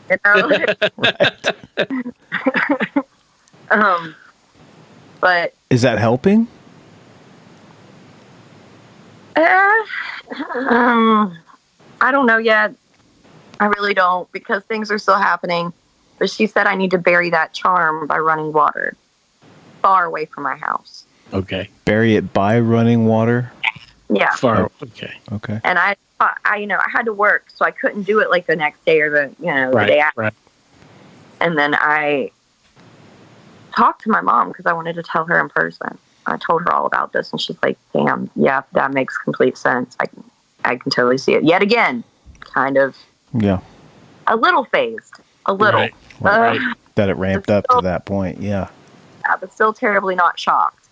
Right. But is that helping? I don't know yet. I really don't, because things are still happening. But she said I need to bury that charm by running water far away from my house. Okay. Bury it by running water? Yeah. Far. Okay. Okay. And I had to work, so I couldn't do it like the next day or the day after. Right. And then I talked to my mom because I wanted to tell her in person. I told her all about this, and she's like, "Damn, yeah, that makes complete sense. I can totally see it." Yet again, kind of. Yeah. A little phased. A little. Right. That it ramped up to that point. Yeah. Yeah, but still terribly not shocked.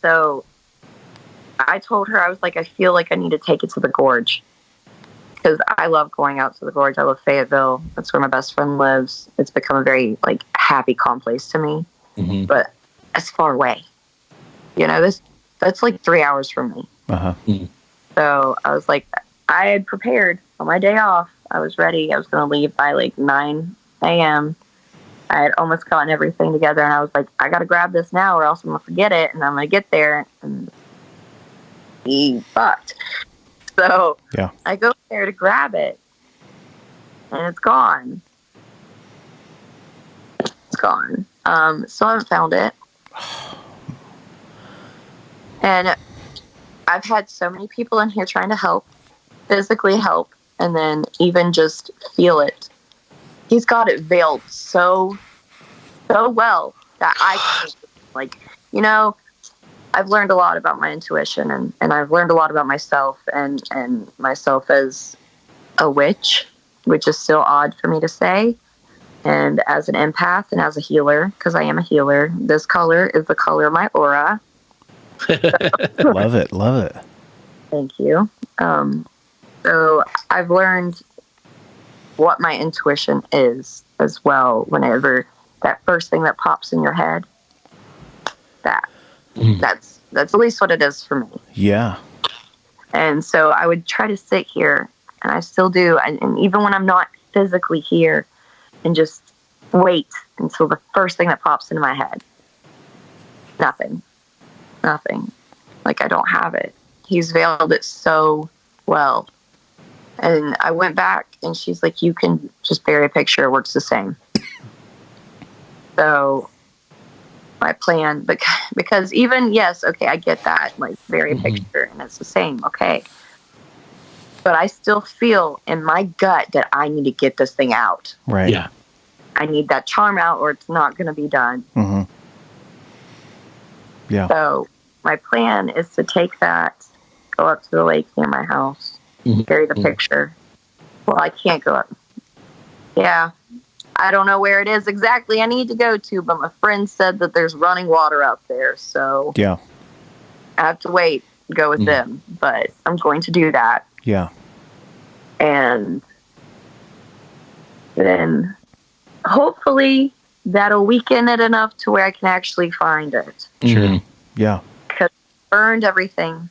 So I told her, I was like, I feel like I need to take it to the gorge. Because I love going out to the gorge. I love Fayetteville. That's where my best friend lives. It's become a very happy, calm place to me. But it's far away. That's like 3 hours from me. So I was like, I had prepared on my day off. I was ready. I was going to leave by 9 a.m. I had almost gotten everything together, and I was like, I got to grab this now or else I'm going to forget it, and I'm going to get there and be fucked. So I go there to grab it, and it's gone. It's gone. Still haven't found it. And I've had so many people in here trying to help, physically help, and then even just feel it. He's got it veiled so well that I can't, like, you know, I've learned a lot about my intuition, and I've learned a lot about myself and myself as a witch, which is still odd for me to say, and as an empath and as a healer, because I am a healer. This color is the color of my aura. Love it. Thank you. So I've learned what my intuition is as well. Whenever that first thing that pops in your head, that's at least what it is for me. Yeah. And so I would try to sit here, and I still do, and even when I'm not physically here, and just wait until the first thing that pops into my head. Nothing. Like, I don't have it. He's veiled it so well. And I went back, and she's like, you can just bury a picture. It works the same. So my plan, because even, yes, okay, I get that. Like, bury a picture, and it's the same. Okay. But I still feel in my gut that I need to get this thing out. Right. Yeah. I need that charm out, or it's not going to be done. Mm-hmm. Yeah. So my plan is to take that, go up to the lake near my house, bury the picture. Well, I can't go up. Yeah. I don't know where it is exactly I need to go to, but my friend said that there's running water up there. So yeah, I have to wait, go with them. But I'm going to do that. Yeah. And then hopefully that'll weaken it enough to where I can actually find it. Sure. Yeah. Because I burned everything.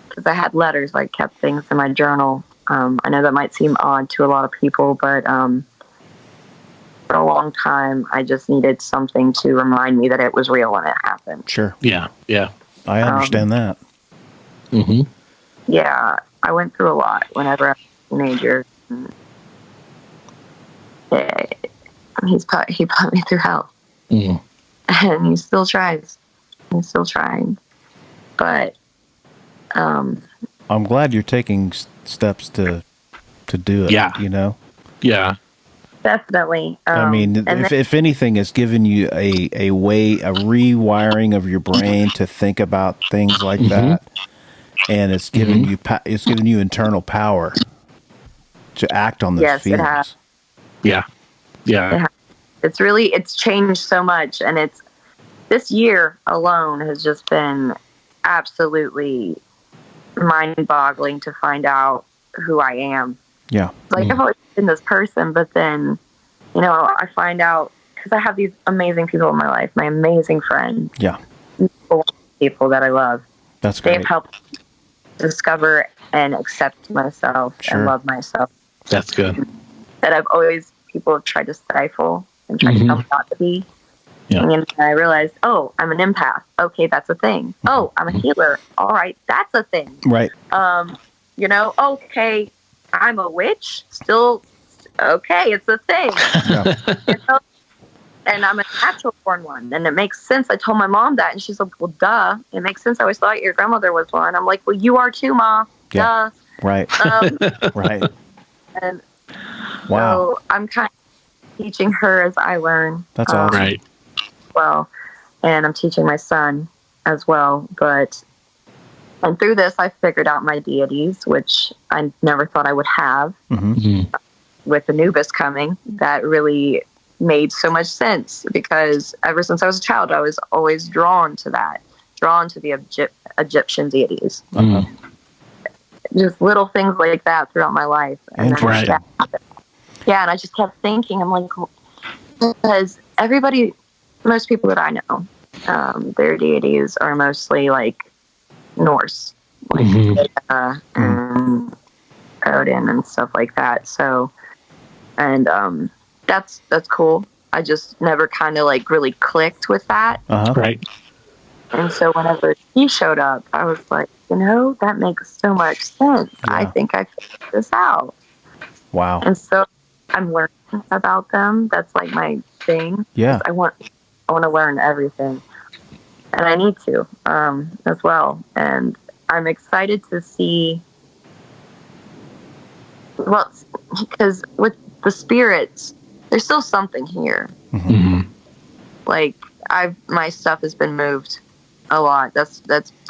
Because I had letters, I kept things in my journal. I know that might seem odd to a lot of people, but for a long time, I just needed something to remind me that it was real when it happened. Sure. Yeah. Yeah. I understand that. Mm-hmm. Yeah. I went through a lot whenever I was a teenager. He put me through hell. Mm. And he still tries. He's still trying. But I'm glad you're taking steps to do it. Yeah. You know? Yeah. definitely. I mean, if anything, it's given you a rewiring of your brain to think about things like that. And it's given you internal power to act on those feelings. It has. Yeah. Yeah. It's changed so much, and this year alone has just been absolutely mind-boggling to find out who I am. Yeah. Like, I've always been this person, but then, I find out, because I have these amazing people in my life, my amazing friends. Yeah. People that I love. That's great. They've helped discover and accept myself and love myself. That's good. That people have tried to stifle and tried to tell me not to be. Yeah. And I realized, I'm an empath. Okay, that's a thing. Oh, I'm a healer. All right, that's a thing. Right. Okay, I'm a witch. Still, okay, it's a thing. Yeah. And I'm a natural born one. And it makes sense. I told my mom that, and she's like, well, duh. It makes sense. I always thought your grandmother was one. I'm like, well, you are too, Ma. Yeah. Duh. Right. Right. And wow. so I'm kind of teaching her as I learn. That's awesome. Right. Well, and I'm teaching my son as well. And through this, I figured out my deities, which I never thought I would have. With Anubis coming, that really made so much sense, because ever since I was a child, I was always drawn to the Egyptian deities. Just little things like that throughout my life. And Interesting. Yeah, and I just kept thinking, I'm like, because most people that I know, their deities are mostly like Norse, like and Odin and stuff like that. So, and that's cool. I just never kind of like really clicked with that. Right. And so whenever he showed up, I was like, that makes so much sense. Yeah. I think I figured this out. Wow. And so I'm learning about them. That's like my thing. Yeah. I want to learn everything. and I need to as well. And I'm excited to see. Well, because with the spirits, there's still something here. Mm-hmm. Like my stuff has been moved a lot. That's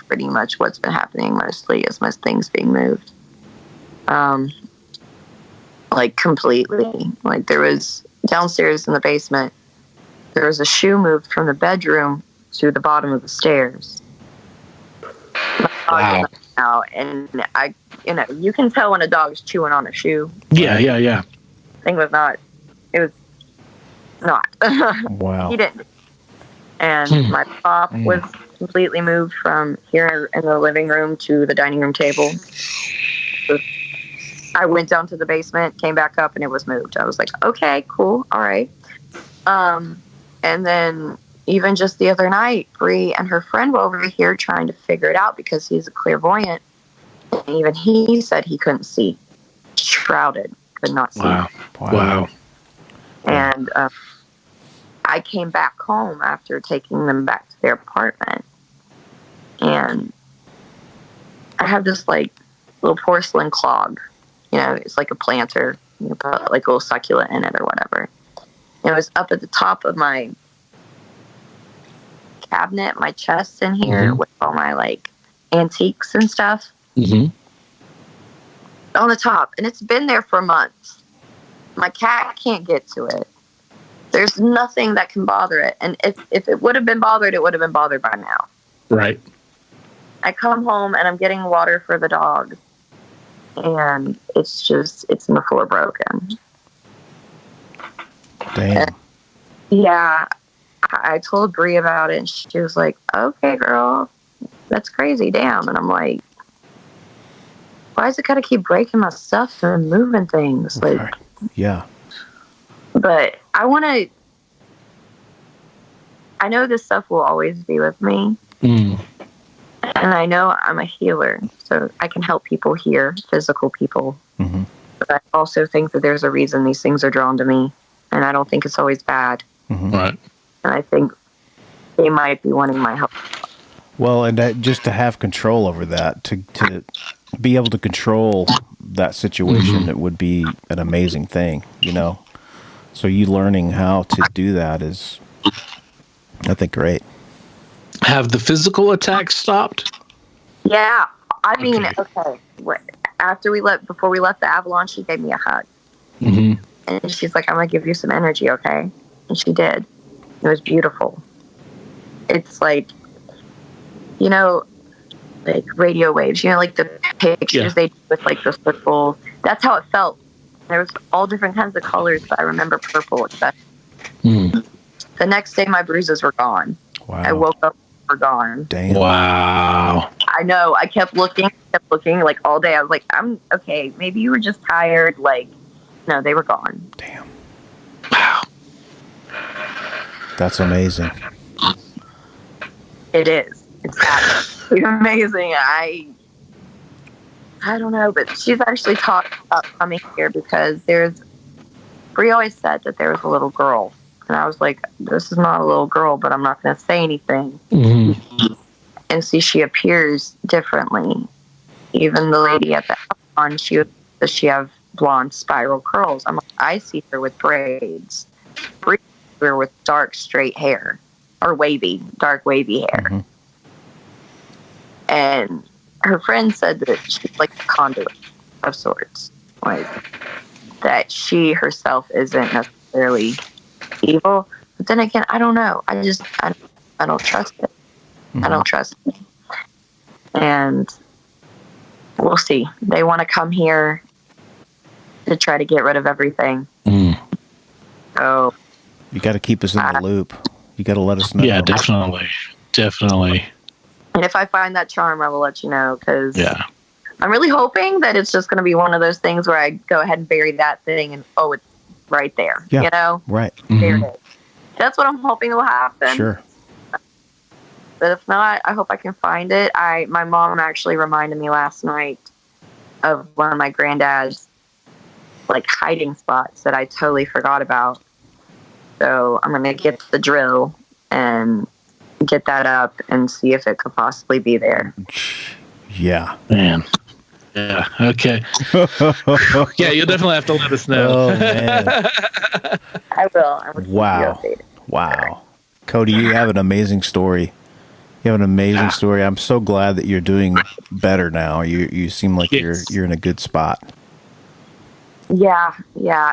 pretty much what's been happening mostly, is my things being moved. Like completely. Like there was downstairs in the basement, there was a shoe moved from the bedroom to the bottom of the stairs. Wow. Now, and you can tell when a dog's chewing on a shoe. Yeah. Thing was not. It was not. Wow. He didn't. And my pop was completely moved from here in the living room to the dining room table. I went down to the basement, came back up, and it was moved. I was like, okay, cool, all right. And then even just the other night, Bree and her friend were over here trying to figure it out because he's a clairvoyant. And even he said he couldn't see. Shrouded, could not see. Wow. And I came back home after taking them back to their apartment. And I have this like little porcelain clog. It's like a planter. You put like a little succulent in it or whatever. And it was up at the top of my cabinet, my chest in here with all my like antiques and stuff. Mm-hmm. On the top. And it's been there for months. My cat can't get to it. There's nothing that can bother it. And if it would have been bothered, it would have been bothered by now. Right. I come home and I'm getting water for the dog. And it's in the floor broken. Damn. And, yeah. I told Bree about it and she was like, okay, girl, that's crazy. Damn. And I'm like, why does it got to keep breaking my stuff and moving things? Like, yeah. But I know this stuff will always be with me. And I know I'm a healer, so I can help people hear, physical people. Mm-hmm. But I also think that there's a reason these things are drawn to me, and I don't think it's always bad. Mm-hmm. Right. And I think they might be wanting my help. Well, and that, just to have control over that, to be able to control that situation, it would be an amazing thing, So you learning how to do that is, I think, great. Have the physical attacks stopped? Yeah. I mean, okay. Before we left the Avalon, she gave me a hug. Mm-hmm. And she's like, I'm going to give you some energy, okay? And she did. It was beautiful. It's like, like radio waves, like the pictures they do with like the circle. That's how it felt. There was all different kinds of colors, but I remember purple especially. The next day, my bruises were gone. Wow. I woke up, they were gone. Damn. Wow. I know. I kept looking like all day. I was like, I'm okay. Maybe you were just tired. Like, no, they were gone. Damn. Wow. That's amazing. It is. It's absolutely amazing. I don't know, but she's actually talked about coming here because Bree always said that there was a little girl. And I was like, this is not a little girl, but I'm not going to say anything. Mm-hmm. And see, she appears differently. Even the lady at the salon, does she have blonde spiral curls? I see her with braids. Bree sees her with dark, straight hair. Or dark, wavy hair. Mm-hmm. And her friend said that she's like a conduit of sorts. Like, that she herself isn't necessarily evil. But then again, I don't know. I don't trust it. Mm-hmm. I don't trust it. And we'll see. They want to come here to try to get rid of everything. So you got to keep us in the loop. You got to let us know. Yeah, definitely. And if I find that charm, I will let you know, because I'm really hoping that it's just going to be one of those things where I go ahead and bury that thing and, it's right there. Yeah, right. There it is. That's what I'm hoping will happen. Sure. But if not, I hope I can find it. My mom actually reminded me last night of one of my granddad's like hiding spots that I totally forgot about. So I'm going to get the drill and get that up and see if it could possibly be there. Yeah. Man. Yeah. Okay. Yeah, you'll definitely have to let us know. Oh, man. I will. I will keep you updated. Wow. Cody, you have an amazing story. You have an amazing story. I'm so glad that you're doing better now. You seem like you're in a good spot. Yeah.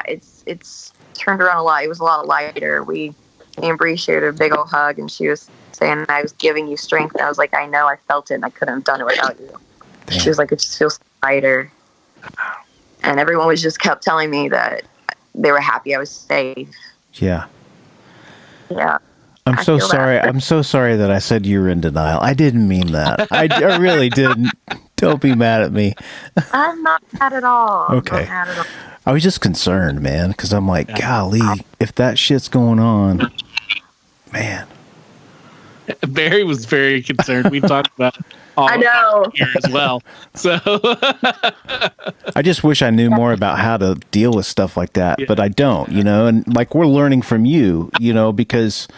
It's turned around a lot. It was a lot lighter. Me and Bree shared a big old hug, and she was saying I was giving you strength. And I was like, I know, I felt it, and I couldn't have done it without you. Damn. She was like, it just feels lighter. And everyone was just kept telling me that they were happy I was safe. Yeah. Yeah. I'm so sorry. I'm so sorry that I said you were in denial. I didn't mean that. I really didn't. Don't be mad at me. I'm not mad at all. Okay. I'm not mad at all. I was just concerned, man, because I'm like, golly, if that shit's going on, man. Barry was very concerned. We talked about all I know here as well. So I just wish I knew more about how to deal with stuff like that, but I don't, and like we're learning from you, because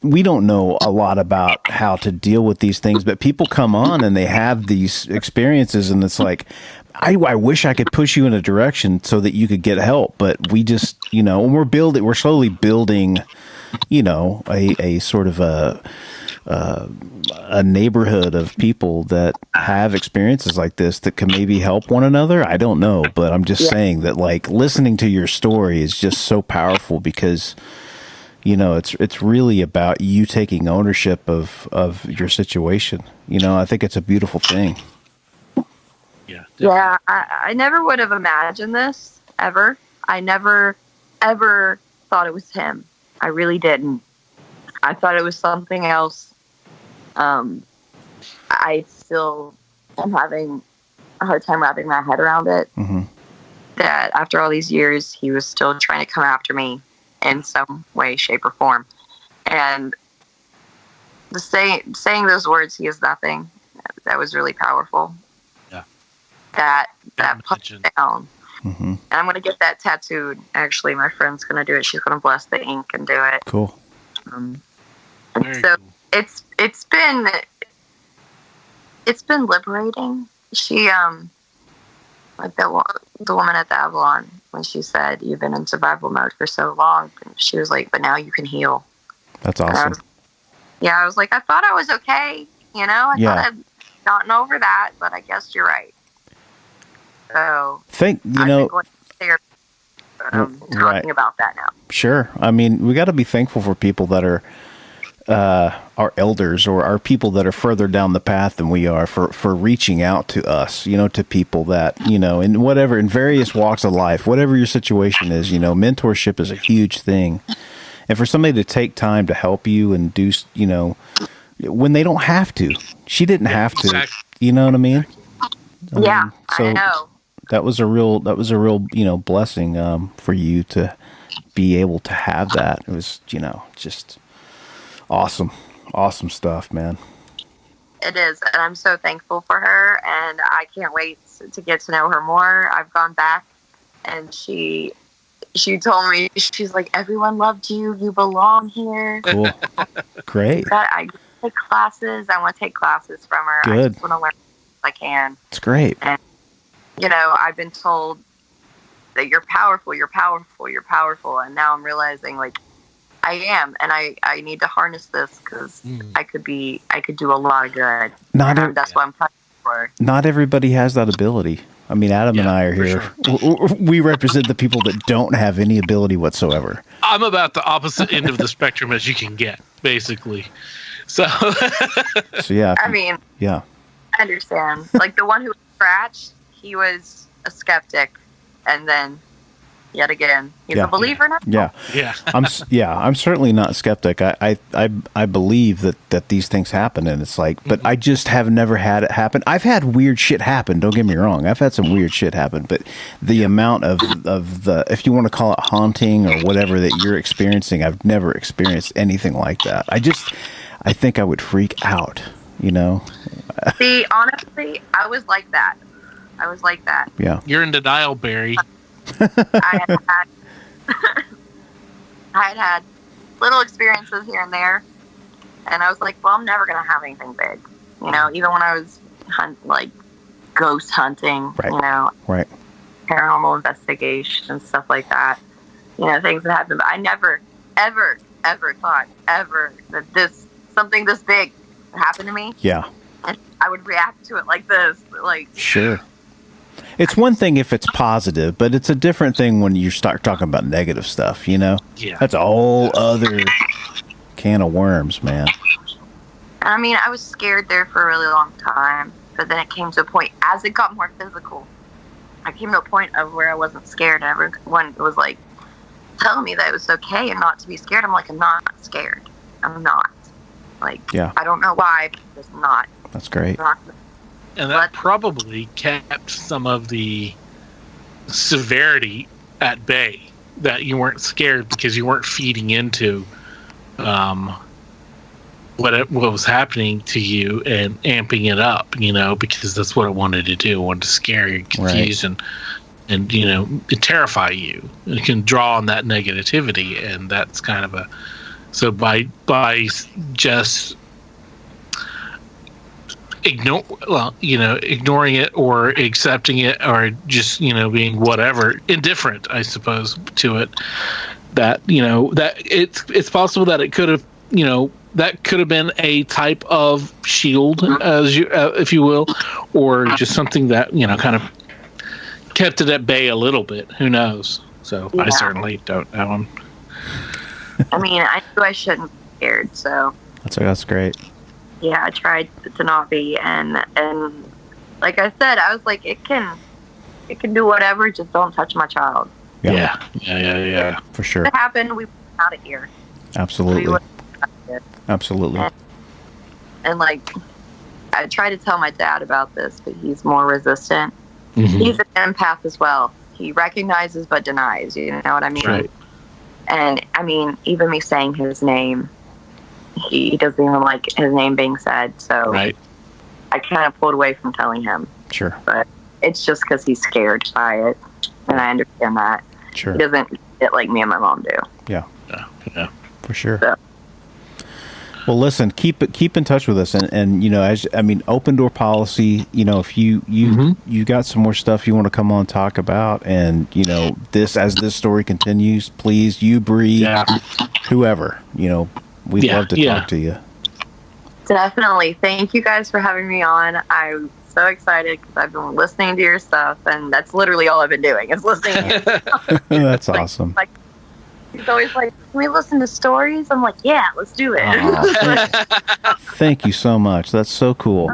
we don't know a lot about how to deal with these things, but people come on and they have these experiences, and it's like, I wish I could push you in a direction so that you could get help, but we just, and we're slowly building, a sort of a neighborhood of people that have experiences like this that can maybe help one another. I don't know, but I'm just saying that, like, listening to your story is just so powerful because, it's really about you taking ownership of your situation. I think it's a beautiful thing. Yeah, I never would have imagined this, ever. I never, ever thought it was him. I really didn't. I thought it was something else. I still am having a hard time wrapping my head around it. Mm-hmm. That after all these years, he was still trying to come after me in some way, shape, or form. And saying those words, he is nothing, that was really powerful. That punched down. Mm-hmm. And I'm going to get that tattooed. Actually, my friend's going to do it. She's going to bless the ink and do it. Cool. So cool. It's been liberating. She like the woman at the Avalon, when she said you've been in survival mode for so long, she was like, but now you can heal. That's awesome. I was like, I thought I was okay. I thought I'd gotten over that, but I guess you're right. So I've been going to therapy, but I'm talking about that now. Sure. I mean, we got to be thankful for people that are our elders or our people that are further down the path than we are for reaching out to us, to people that, in various walks of life, whatever your situation is, mentorship is a huge thing. And for somebody to take time to help you and do, when they don't have to. She didn't have to. Exactly. You know what I mean? Yeah, so I know. That was a real, blessing for you to be able to have that. It was, just awesome stuff, man. It is, and I'm so thankful for her, and I can't wait to get to know her more. I've gone back, and she told me, she's like, everyone loved you. You belong here. Cool. Great. I take classes. I want to take classes from her. Good. I just want to learn as I can. It's great. And, I've been told that you're powerful, and now I'm realizing, like, I am, and I need to harness this because I could do a lot of good. That's what I'm fighting for. Not everybody has that ability. I mean, Adam and I are here. Sure. We represent the people that don't have any ability whatsoever. I'm about the opposite end of the spectrum as you can get, basically. So yeah. I mean, yeah. I understand. Like the one who was scratched, he was a skeptic, and then yet again, he's a believer now. Yeah. I'm certainly not a skeptic. I believe that these things happen, and it's like, but I just have never had it happen. I've had weird shit happen. Don't get me wrong. I've had some weird shit happen, but the amount of the, if you want to call it haunting or whatever that you're experiencing, I've never experienced anything like that. I think I would freak out, See, honestly, I was like that. Yeah. You're in denial, Barry. I had had little experiences here and there, And I was like, well, I'm never going to have anything big. You know, even when I was ghost hunting, Right. you know, Right. paranormal investigation and stuff like that. You know, things that happen. But I never, ever, ever thought that something this big would happen to me. Yeah. And I would react to it like this. Like, Sure. It's one thing if it's positive, but it's a different thing when you start talking about negative stuff, you know? Yeah. That's a whole other can of worms, man. I mean, I was scared there for a really long time, but then it came to a point, as it got more physical, I came to a point of where I wasn't scared, and everyone was like telling me that it was okay and not to be scared. I'm like, I'm not scared. I'm not. Like, Yeah. I don't know why, but I'm just not. That's great. Not. And that probably kept some of the severity at bay, that you weren't scared because you weren't feeding into what was happening to you and amping it up, you know, because that's what it wanted to do. It wanted to scare you, confuse, Right. and you know, terrify you. It can draw on that negativity, and that's kind of so by just ignoring it or accepting it, or just, you know, being whatever, indifferent, I suppose, to it, that, you know, that it's possible that it could have, you know, that could have been a type of shield, as you, if you will, or just something that, you know, kind of kept it at bay a little bit. Who knows? So Yeah. I certainly don't know. I mean, I knew I shouldn't be scared, so That's great. yeah, I tried to not be, and like I said, I was like, it can do whatever, just don't touch my child. Yeah. Yeah. If For sure. it happened, we were out of here. Absolutely. We would- Absolutely. And like, I tried to tell my dad about this, but he's more resistant. Mm-hmm. He's an empath as well. He recognizes but denies. You know what I mean? Right. And I mean, even me saying his name, he doesn't even like his name being said. So Right. I kind of pulled away from telling him. Sure. But it's just because he's scared by it, and I understand that. Sure. He doesn't get it like me and my mom do. Yeah. Yeah. For sure. So. Well, listen, keep in touch with us, and you know, open door policy. You know, if you got some more stuff you want to come on and talk about, and you know, as this story continues, please, you, Bree, whoever, you know, we'd love to talk to you. Definitely. Thank you guys for having me on. I'm so excited because I've been listening to your stuff, and that's literally all I've been doing is listening to you. That's awesome. Like, he's always like, can we listen to stories? I'm like, yeah, let's do it. Thank you so much. That's so cool.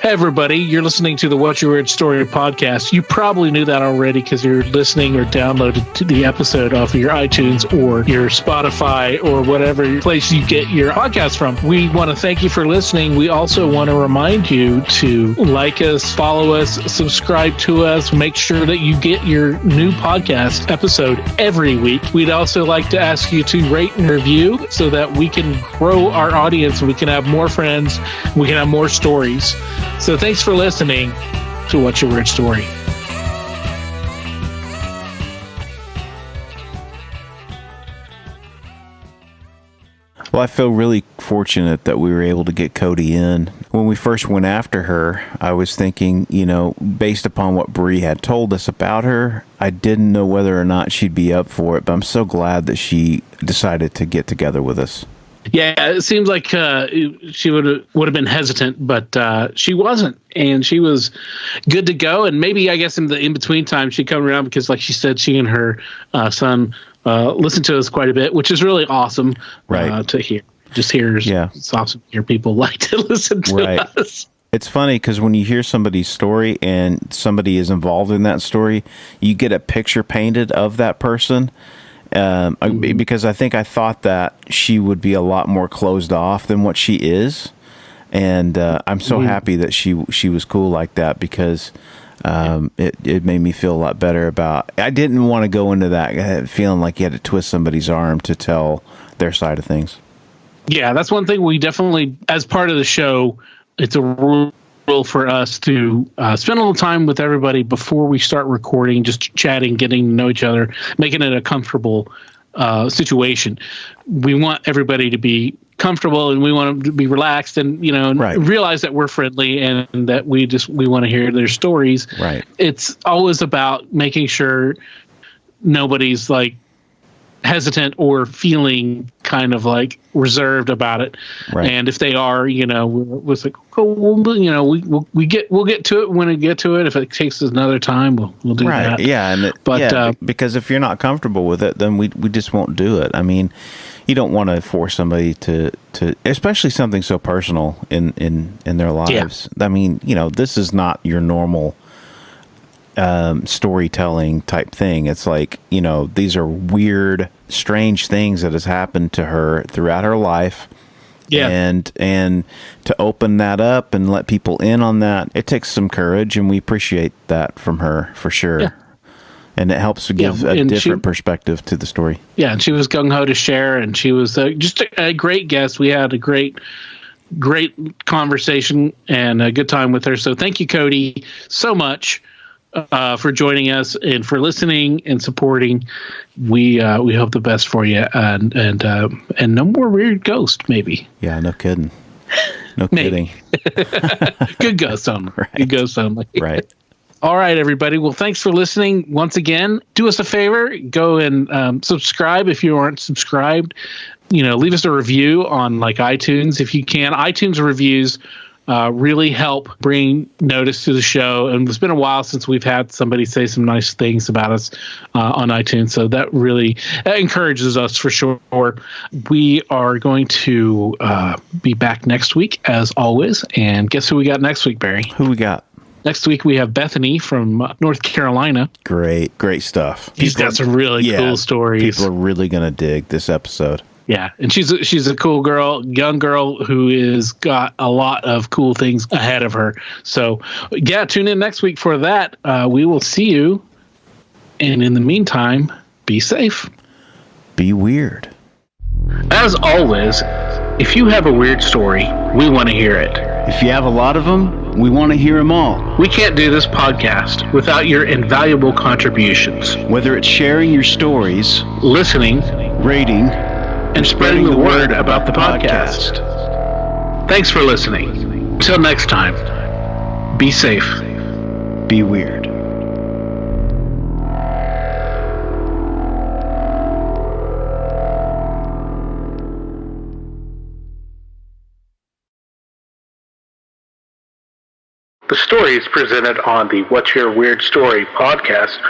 Hey everybody, you're listening to the What's Your Weird Story podcast. You probably knew that already because you're listening or downloaded to the episode off of your iTunes or your Spotify or whatever place you get your podcast from. We want to thank you for listening. We also want to remind you to like us, follow us, subscribe to us, make sure that you get your new podcast episode every week. We'd also like to ask you to rate and review so that we can grow our audience and we can have more friends, we can have more stories. So thanks for listening to What's Your Weird Story. Well, I feel really fortunate that we were able to get Codi in. When we first went after her, I was thinking, you know, based upon what Bree had told us about her, I didn't know whether or not she'd be up for it, but I'm so glad that she decided to get together with us. Yeah, it seems like she would have been hesitant, but she wasn't, and she was good to go. And maybe, I guess, in the in between time, she'd come around because, like she said, she and her son listen to us quite a bit, which is really awesome, right? To hear. Just hear, it's awesome to hear people like to listen to us. It's funny because when you hear somebody's story and somebody is involved in that story, you get a picture painted of that person. Because I thought that she would be a lot more closed off than what she is, and I'm so happy that she was cool like that, because it made me feel a lot better about. I didn't want to go into that feeling like you had to twist somebody's arm to tell their side of things. Yeah, that's one thing we definitely, as part of the show, it's a rule rule for us to spend a little time with everybody before we start recording, just chatting, getting to know each other, making it a comfortable situation. We want everybody to be comfortable, and we want them to be relaxed, and and realize that we're friendly and that we want to hear their stories. Right. It's always about making sure nobody's like hesitant or feeling kind of like reserved about it. Right. And if they are, we're like, oh, we'll get to it when we get to it. If it takes us another time, we'll do that. Yeah. Because if you're not comfortable with it, then we just won't do it. I mean, you don't want to force somebody to especially something so personal in their lives. Yeah. I mean, this is not your normal storytelling type thing. It's like, these are weird, strange things that has happened to her throughout her life. Yeah. And to open that up and let people in on that, it takes some courage, and we appreciate that from her for sure. Yeah. And it helps to give a different perspective to the story. Yeah, and she was gung-ho to share, and she was just a great guest. We had a great conversation and a good time with her. So thank you, Codi, so much for joining us and for listening and supporting. We hope the best for you, and no more weird ghost, maybe. Yeah, no kidding. No kidding. Good ghost only. Right. Good ghost only. Right. All right, everybody. Well, thanks for listening once again. Do us a favor. Go and subscribe if you aren't subscribed. Leave us a review on like iTunes if you can. iTunes reviews really help bring notice to the show. And it's been a while since we've had somebody say some nice things about us on iTunes. So that really encourages us for sure. We are going to be back next week, as always. And guess who we got next week, Barry? Who we got? Next week, we have Bethany from North Carolina. Great stuff. She's got some really cool stories. People are really going to dig this episode. Yeah, and she's a cool girl, young girl who is got a lot of cool things ahead of her. So, yeah, tune in next week for that. We will see you. And in the meantime, be safe. Be weird. As always, if you have a weird story, we want to hear it. If you have a lot of them, we want to hear them all. We can't do this podcast without your invaluable contributions. Whether it's sharing your stories, listening, rating, and spreading the word about the podcast. Thanks for listening. Till next time, be safe. Be weird. The stories presented on the What's Your Weird Story podcast